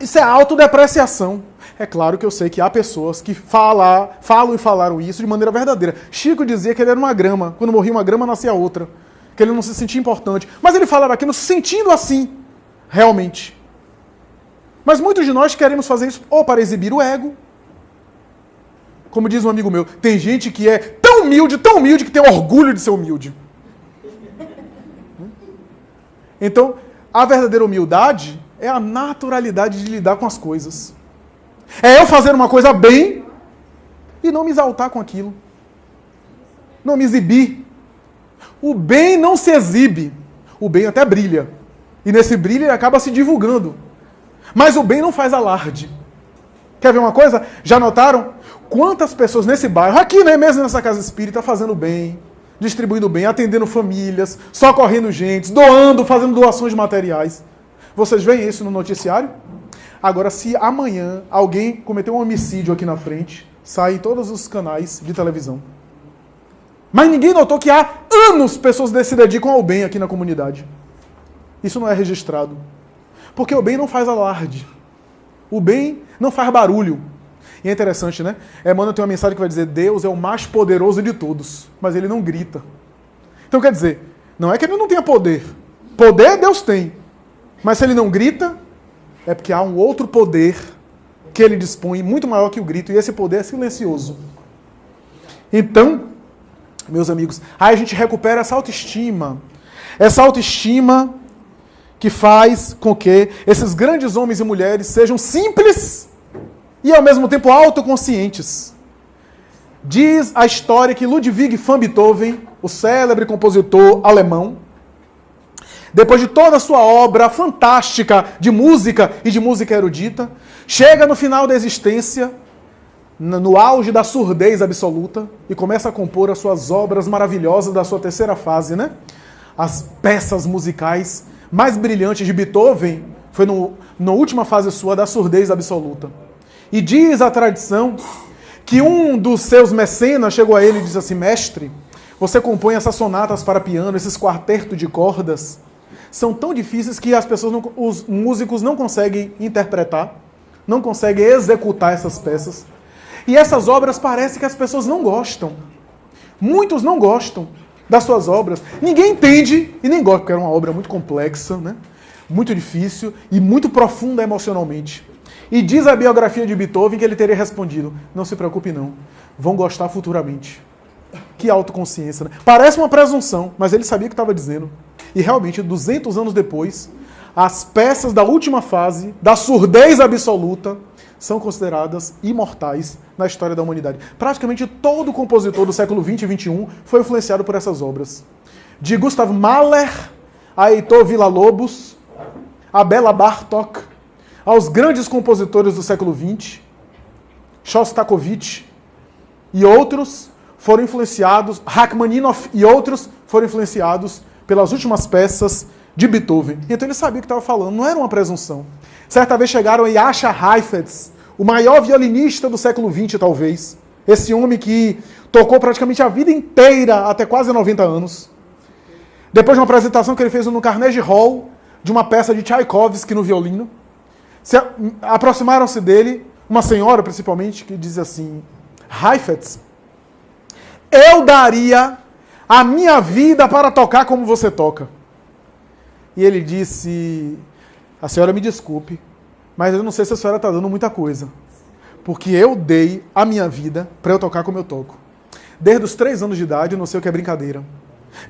Isso é autodepreciação. É claro que eu sei que há pessoas que falam e falaram isso de maneira verdadeira. Chico dizia que ele era uma grama. Quando morria uma grama, nascia outra. Que ele não se sentia importante. Mas ele falava aquilo se sentindo assim, realmente. Mas muitos de nós queremos fazer isso ou para exibir o ego. Como diz um amigo meu, tem gente que é tão humilde, que tem orgulho de ser humilde. Então, a verdadeira humildade é a naturalidade de lidar com as coisas. É eu fazer uma coisa bem e não me exaltar com aquilo. Não me exibir. O bem não se exibe. O bem até brilha. E nesse brilho ele acaba se divulgando. Mas o bem não faz alarde. Quer ver uma coisa? Já notaram quantas pessoas nesse bairro, aqui né, mesmo nessa casa espírita, fazendo bem, distribuindo bem, atendendo famílias, socorrendo gente, doando, fazendo doações de materiais. Vocês veem isso no noticiário? Agora, se amanhã alguém cometeu um homicídio aqui na frente, sai em todos os canais de televisão. Mas ninguém notou que há anos pessoas se dedicam ao bem aqui na comunidade. Isso não é registrado. Porque o bem não faz alarde. O bem não faz barulho. E é interessante, né? Emmanuel tem uma mensagem que vai dizer, Deus é o mais poderoso de todos, mas ele não grita. Então quer dizer, não é que ele não tenha poder. Poder Deus tem. Mas se ele não grita, é porque há um outro poder que ele dispõe, muito maior que o grito, e esse poder é silencioso. Então, meus amigos, aí a gente recupera essa autoestima. Essa autoestima que faz com que esses grandes homens e mulheres sejam simples e ao mesmo tempo autoconscientes. Diz a história que Ludwig van Beethoven, o célebre compositor alemão, depois de toda a sua obra fantástica de música e de música erudita, chega no final da existência, no auge da surdez absoluta, e começa a compor as suas obras maravilhosas da sua terceira fase, né? As peças musicais mais brilhantes de Beethoven foi na última fase sua da surdez absoluta. E diz a tradição que um dos seus mecenas chegou a ele e disse assim: mestre, você compõe essas sonatas para piano, esses quartetos de cordas, são tão difíceis que os músicos não conseguem interpretar, não conseguem executar essas peças. E essas obras parece que as pessoas não gostam. Muitos não gostam das suas obras. Ninguém entende e nem gosta, porque era uma obra muito complexa, né? Muito difícil e muito profunda emocionalmente. E diz a biografia de Beethoven que ele teria respondido: não se preocupe não, vão gostar futuramente. Que autoconsciência, né? Parece uma presunção, mas ele sabia o que estava dizendo. E realmente, 200 anos depois, as peças da última fase, da surdez absoluta, são consideradas imortais na história da humanidade. Praticamente todo compositor do século XX e XXI foi influenciado por essas obras. De Gustav Mahler a Heitor Villa-Lobos, a Bela Bartók, aos grandes compositores do século XX, Shostakovich e outros foram influenciados, Rachmaninoff e outros foram influenciados pelas últimas peças de Beethoven. Então ele sabia o que estava falando, não era uma presunção. Certa vez chegaram a Jascha Heifetz, o maior violinista do século XX, talvez. Esse homem que tocou praticamente a vida inteira, até quase 90 anos. Depois de uma apresentação que ele fez no Carnegie Hall, de uma peça de Tchaikovsky no violino, aproximaram-se dele, uma senhora principalmente, que dizia assim: Heifetz, eu daria a minha vida para tocar como você toca. E ele disse: a senhora me desculpe, mas eu não sei se a senhora está dando muita coisa, porque eu dei a minha vida para eu tocar como eu toco. Desde os 3 anos de idade, eu não sei o que é brincadeira.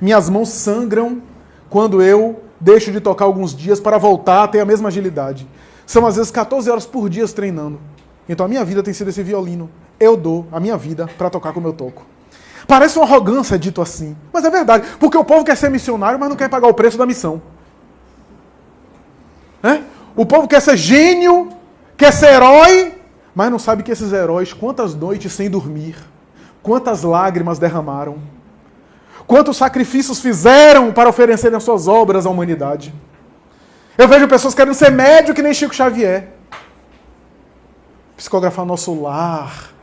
Minhas mãos sangram quando eu deixo de tocar alguns dias para voltar a ter a mesma agilidade. São às vezes 14 horas por dia treinando. Então a minha vida tem sido esse violino. Eu dou a minha vida para tocar como eu toco. Parece uma arrogância dito assim, mas é verdade, porque o povo quer ser missionário, mas não quer pagar o preço da missão. O povo quer ser gênio, quer ser herói, mas não sabe que esses heróis, quantas noites sem dormir, quantas lágrimas derramaram, quantos sacrifícios fizeram para oferecerem as suas obras à humanidade. Eu vejo pessoas querendo ser médio que nem Chico Xavier. Psicografar nosso lar,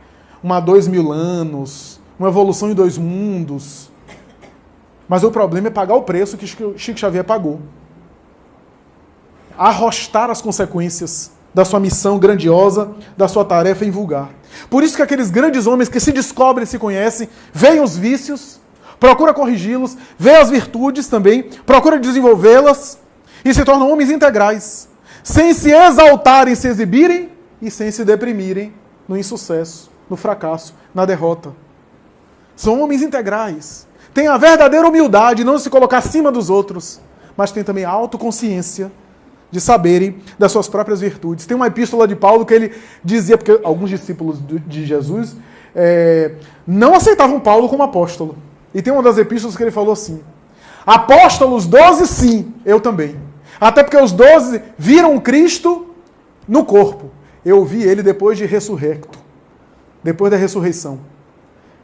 uma 2000 anos, uma evolução em 2 mundos. Mas o problema é pagar o preço que Chico Xavier pagou. Arrostar as consequências da sua missão grandiosa, da sua tarefa em vulgar. Por isso que aqueles grandes homens que se descobrem e se conhecem, veem os vícios, procura corrigi-los, vê as virtudes também, procura desenvolvê-las e se tornam homens integrais, sem se exaltarem, se exibirem e sem se deprimirem no insucesso, no fracasso, na derrota. São homens integrais. Têm a verdadeira humildade, não se colocar acima dos outros, mas tem também a autoconsciência de saberem das suas próprias virtudes. Tem uma epístola de Paulo que ele dizia, porque alguns discípulos de Jesus não aceitavam Paulo como apóstolo. E tem uma das epístolas que ele falou assim: apóstolos 12 sim, eu também. Até porque os 12 viram Cristo no corpo. Eu vi ele depois de ressurrecto, depois da ressurreição.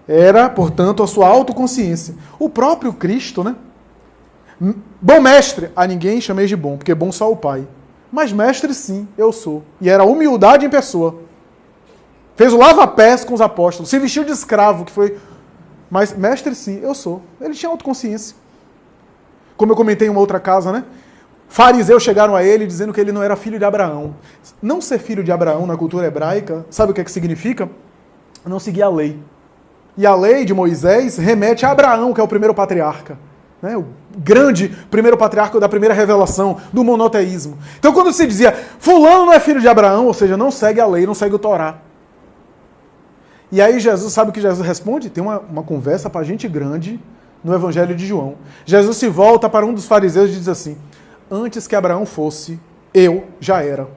Era, portanto, a sua autoconsciência. O próprio Cristo, né? Bom mestre, a ninguém chameis de bom, porque bom só o Pai. Mas mestre sim, eu sou. E era humildade em pessoa. Fez o lava-pés com os apóstolos, se vestiu de escravo, que foi... Mas mestre sim, eu sou. Ele tinha autoconsciência. Como eu comentei em uma outra casa, né? Fariseus chegaram a ele dizendo que ele não era filho de Abraão. Não ser filho de Abraão na cultura hebraica, sabe o que é que significa? Não seguir a lei. E a lei de Moisés remete a Abraão, que é o primeiro patriarca. Né? O grande primeiro patriarca da primeira revelação do monoteísmo. Então quando se dizia, fulano não é filho de Abraão, ou seja, não segue a lei, não segue o Torá. E aí Jesus, sabe o que Jesus responde? Tem uma conversa para gente grande no Evangelho de João. Jesus se volta para um dos fariseus e diz assim: antes que Abraão fosse, eu já era.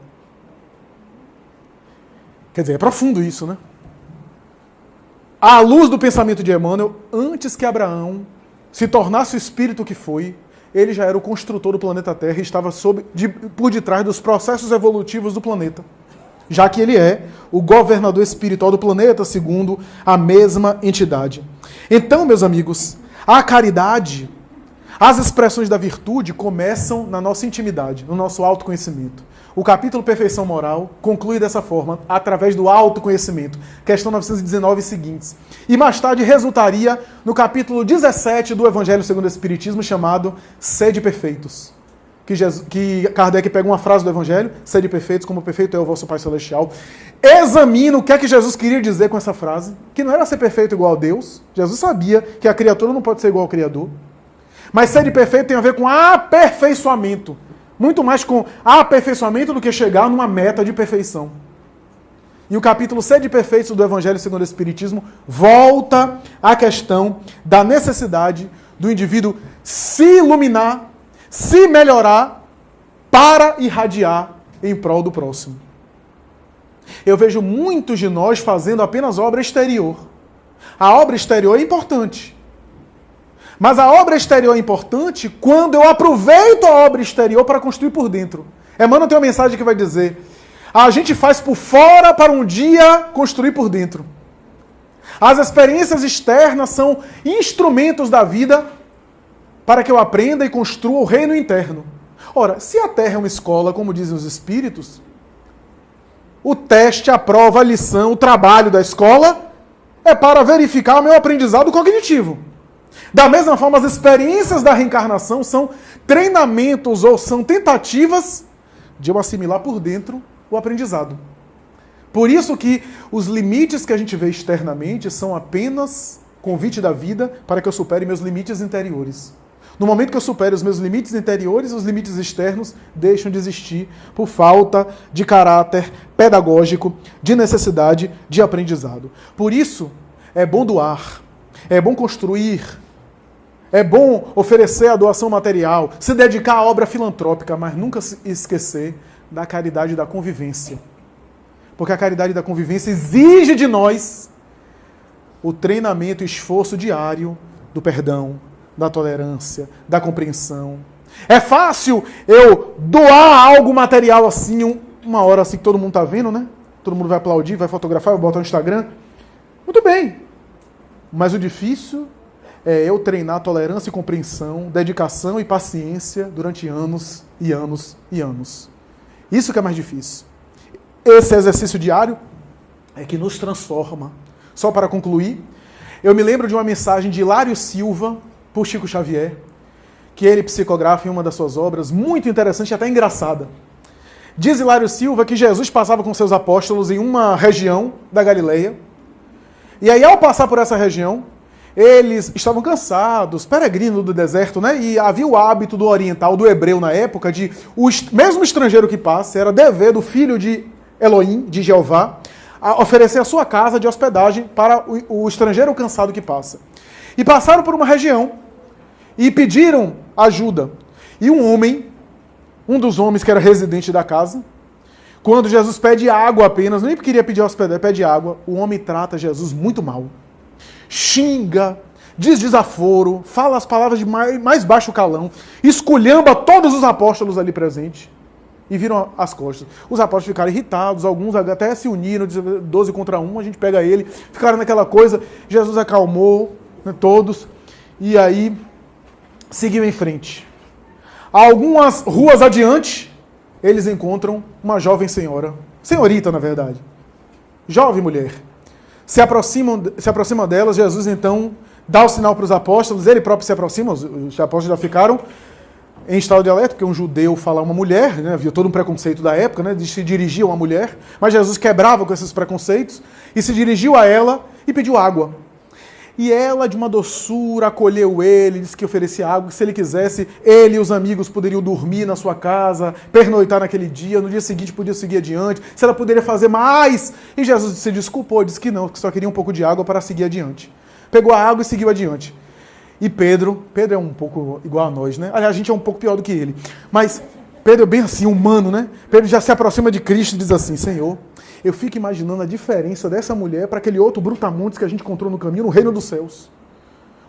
Quer dizer, é profundo isso, né? À luz do pensamento de Emmanuel, antes que Abraão se tornasse o espírito que foi, ele já era o construtor do planeta Terra e estava por detrás dos processos evolutivos do planeta, já que ele é o governador espiritual do planeta, segundo a mesma entidade. Então, meus amigos, a caridade, As expressões da virtude começam na nossa intimidade, no nosso autoconhecimento. O capítulo Perfeição Moral conclui dessa forma, através do autoconhecimento. Questão 919 seguintes. E mais tarde resultaria no capítulo 17 do Evangelho segundo o Espiritismo, chamado Sede Perfeitos. Que Kardec pega uma frase do Evangelho, sede perfeitos, como perfeito é o vosso Pai Celestial. Examina o que é que Jesus queria dizer com essa frase, que não era ser perfeito igual a Deus. Jesus sabia que a criatura não pode ser igual ao Criador. Mas sede perfeito tem a ver com aperfeiçoamento. Muito mais com aperfeiçoamento do que chegar numa meta de perfeição. E o capítulo Sede Perfeitos do Evangelho segundo o Espiritismo volta à questão da necessidade do indivíduo se iluminar, se melhorar para irradiar em prol do próximo. Eu vejo muitos de nós fazendo apenas obra exterior. A obra exterior é importante. Mas a obra exterior é importante quando eu aproveito a obra exterior para construir por dentro. Emmanuel tem uma mensagem que vai dizer: a gente faz por fora para um dia construir por dentro. As experiências externas são instrumentos da vida para que eu aprenda e construa o reino interno. Ora, se a Terra é uma escola, como dizem os espíritos, o teste, a prova, a lição, o trabalho da escola é para verificar o meu aprendizado cognitivo. Da mesma forma, as experiências da reencarnação são treinamentos ou são tentativas de eu assimilar por dentro o aprendizado. Por isso que os limites que a gente vê externamente são apenas convite da vida para que eu supere meus limites interiores. No momento que eu supero os meus limites interiores, os limites externos deixam de existir por falta de caráter pedagógico, de necessidade de aprendizado. Por isso, é bom doar, é bom construir, é bom oferecer a doação material, se dedicar à obra filantrópica, mas nunca se esquecer da caridade da convivência. Porque a caridade da convivência exige de nós o treinamento e esforço diário do perdão, da tolerância, da compreensão. É fácil eu doar algo material assim, uma hora assim que todo mundo está vendo, né? Todo mundo vai aplaudir, vai fotografar, vai botar no Instagram. Muito bem. Mas o difícil é eu treinar tolerância e compreensão, dedicação e paciência durante anos e anos e anos. Isso que é mais difícil. Esse exercício diário é que nos transforma. Só para concluir, eu me lembro de uma mensagem de Hilário Silva, por Chico Xavier, que ele psicografa em uma das suas obras, muito interessante e até engraçada. Diz Hilário Silva que Jesus passava com seus apóstolos em uma região da Galileia, e aí ao passar por essa região, eles estavam cansados, peregrinos do deserto, né? E havia o hábito do oriental, do hebreu na época, de o mesmo estrangeiro que passe, era dever do filho de Elohim, de Jeová, a oferecer a sua casa de hospedagem para o estrangeiro cansado que passa. E passaram por uma região e pediram ajuda. E um homem, um dos homens que era residente da casa, quando Jesus pede água apenas, nem queria pedir hospedagem, pede água, o homem trata Jesus muito mal. Xinga, diz desaforo, fala as palavras de mais baixo calão, esculhamba todos os apóstolos ali presentes e viram as costas. Os apóstolos ficaram irritados, alguns até se uniram, 12 contra 1, a gente pega ele, ficaram naquela coisa, Jesus acalmou, né, todos, e aí seguiu em frente. Algumas ruas adiante, eles encontram uma jovem senhora, senhorita na verdade, jovem mulher. Se aproxima delas, Jesus então dá o sinal para os apóstolos, ele próprio se aproxima, os apóstolos já ficaram em estado de alerta, porque um judeu falar uma mulher, né, havia todo um preconceito da época, né, de se dirigir a uma mulher, mas Jesus quebrava com esses preconceitos e se dirigiu a ela e pediu água. E ela, de uma doçura, acolheu ele, disse que oferecia água, que se ele quisesse, ele e os amigos poderiam dormir na sua casa, pernoitar naquele dia, no dia seguinte podia seguir adiante, se ela poderia fazer mais. E Jesus se desculpou, disse que não, que só queria um pouco de água para seguir adiante. Pegou a água e seguiu adiante. E Pedro é um pouco igual a nós, né? Aliás, a gente é um pouco pior do que ele. Mas Pedro é bem assim, humano, né? Pedro já se aproxima de Cristo e diz assim: Senhor, eu fico imaginando a diferença dessa mulher para aquele outro brutamontes que a gente encontrou no caminho, no reino dos céus.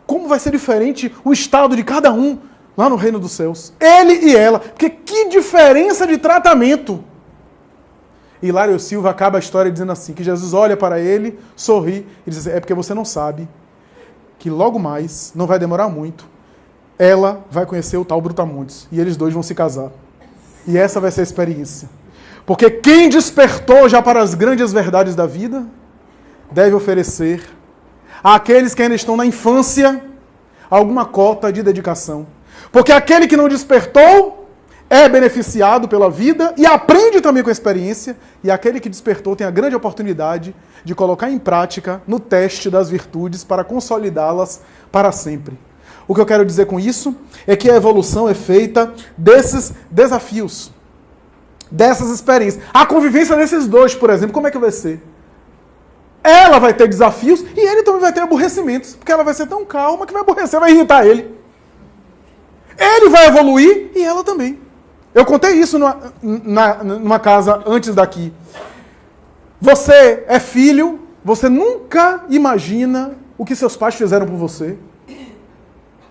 Como vai ser diferente o estado de cada um lá no reino dos céus? Ele e ela. Porque que diferença de tratamento! Hilário Silva acaba a história dizendo assim, que Jesus olha para ele, sorri e diz assim: é porque você não sabe que logo mais, não vai demorar muito, ela vai conhecer o tal Brutamontes. E eles dois vão se casar. E essa vai ser a experiência. Porque quem despertou já para as grandes verdades da vida, deve oferecer àqueles que ainda estão na infância alguma cota de dedicação. Porque aquele que não despertou é beneficiado pela vida e aprende também com a experiência, e aquele que despertou tem a grande oportunidade de colocar em prática no teste das virtudes para consolidá-las para sempre. O que eu quero dizer com isso é que a evolução é feita desses desafios, dessas experiências. A convivência desses dois, por exemplo, como é que vai ser? Ela vai ter desafios e ele também vai ter aborrecimentos, porque ela vai ser tão calma que vai aborrecer, vai irritar ele. Ele vai evoluir e ela também. Eu contei isso numa casa antes daqui. Você é filho, você nunca imagina o que seus pais fizeram por você.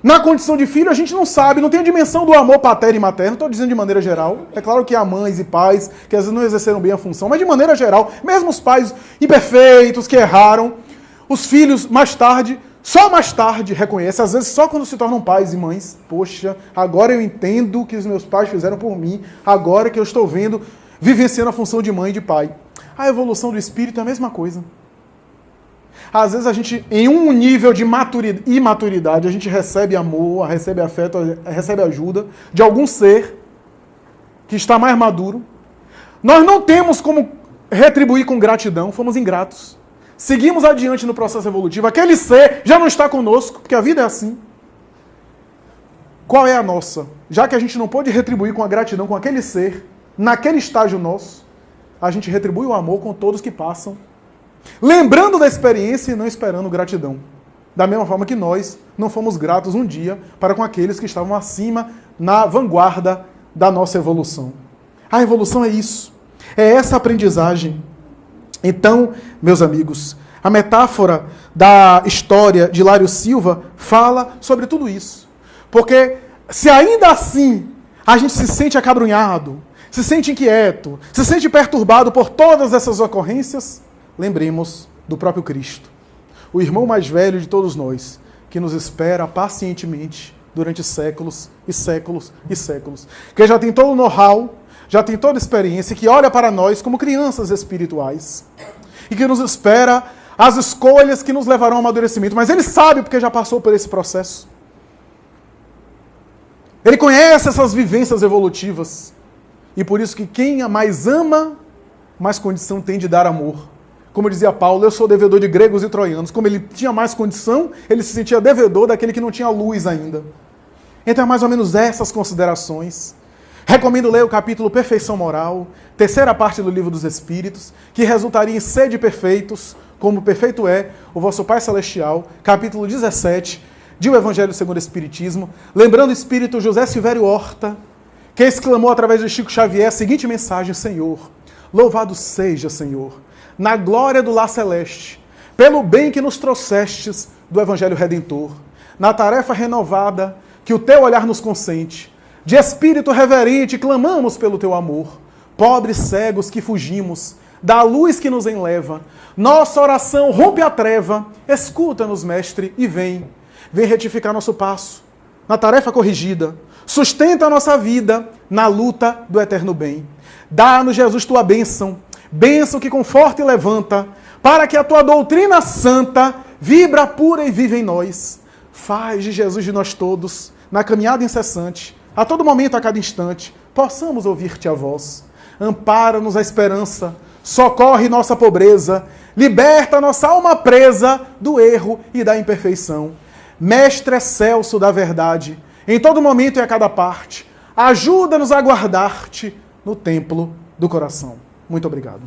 Na condição de filho, a gente não sabe, não tem a dimensão do amor paterno e materno, estou dizendo de maneira geral. É claro que há mães e pais que às vezes não exerceram bem a função, mas de maneira geral, mesmo os pais imperfeitos, que erraram, os filhos mais tarde, só mais tarde reconhecem, às vezes só quando se tornam pais e mães. Poxa, agora eu entendo o que os meus pais fizeram por mim, agora que eu estou vendo, vivenciando a função de mãe e de pai. A evolução do espírito é a mesma coisa. Às vezes a gente, em um nível de imaturidade, a gente recebe amor, recebe afeto, recebe ajuda de algum ser que está mais maduro. Nós não temos como retribuir com gratidão, fomos ingratos. Seguimos adiante no processo evolutivo. Aquele ser já não está conosco, porque a vida é assim. Qual é a nossa? Já que a gente não pode retribuir com a gratidão com aquele ser, naquele estágio nosso, a gente retribui o amor com todos que passam, lembrando da experiência e não esperando gratidão. Da mesma forma que nós não fomos gratos um dia para com aqueles que estavam acima, na vanguarda da nossa evolução. A evolução é isso. É essa aprendizagem. Então, meus amigos, a metáfora da história de Hilário Silva fala sobre tudo isso. Porque se ainda assim a gente se sente acabrunhado, se sente inquieto, se sente perturbado por todas essas ocorrências, lembremos do próprio Cristo, o irmão mais velho de todos nós, que nos espera pacientemente durante séculos e séculos e séculos, que já tem todo o know-how, já tem toda a experiência, que olha para nós como crianças espirituais e que nos espera as escolhas que nos levarão ao amadurecimento. Mas ele sabe porque já passou por esse processo. Ele conhece essas vivências evolutivas e por isso que quem mais ama, mais condição tem de dar amor. Como dizia Paulo, eu sou devedor de gregos e troianos. Como ele tinha mais condição, ele se sentia devedor daquele que não tinha luz ainda. Então é mais ou menos essas considerações. Recomendo ler o capítulo Perfeição Moral, terceira parte do Livro dos Espíritos, que resultaria em sede perfeitos, como perfeito é o vosso Pai Celestial, capítulo 17, de O Evangelho segundo o Espiritismo, lembrando o espírito José Silvério Horta, que exclamou através de Chico Xavier a seguinte mensagem: Senhor, louvado seja, Senhor, na glória do lar celeste, pelo bem que nos trouxestes do Evangelho Redentor, na tarefa renovada que o teu olhar nos consente. De espírito reverente, clamamos pelo teu amor. Pobres cegos que fugimos da luz que nos enleva. Nossa oração rompe a treva. Escuta-nos, mestre, e vem. Vem retificar nosso passo na tarefa corrigida. Sustenta a nossa vida na luta do eterno bem. Dá-nos, Jesus, tua bênção. Bênção que conforta e levanta, para que a tua doutrina santa vibra pura e viva em nós. Faz de Jesus de nós todos, na caminhada incessante, a todo momento, a cada instante, possamos ouvir-te a voz. Ampara-nos a esperança, socorre nossa pobreza, liberta nossa alma presa do erro e da imperfeição. Mestre excelso da verdade, em todo momento e a cada parte, ajuda-nos a guardar-te no templo do coração. Muito obrigado.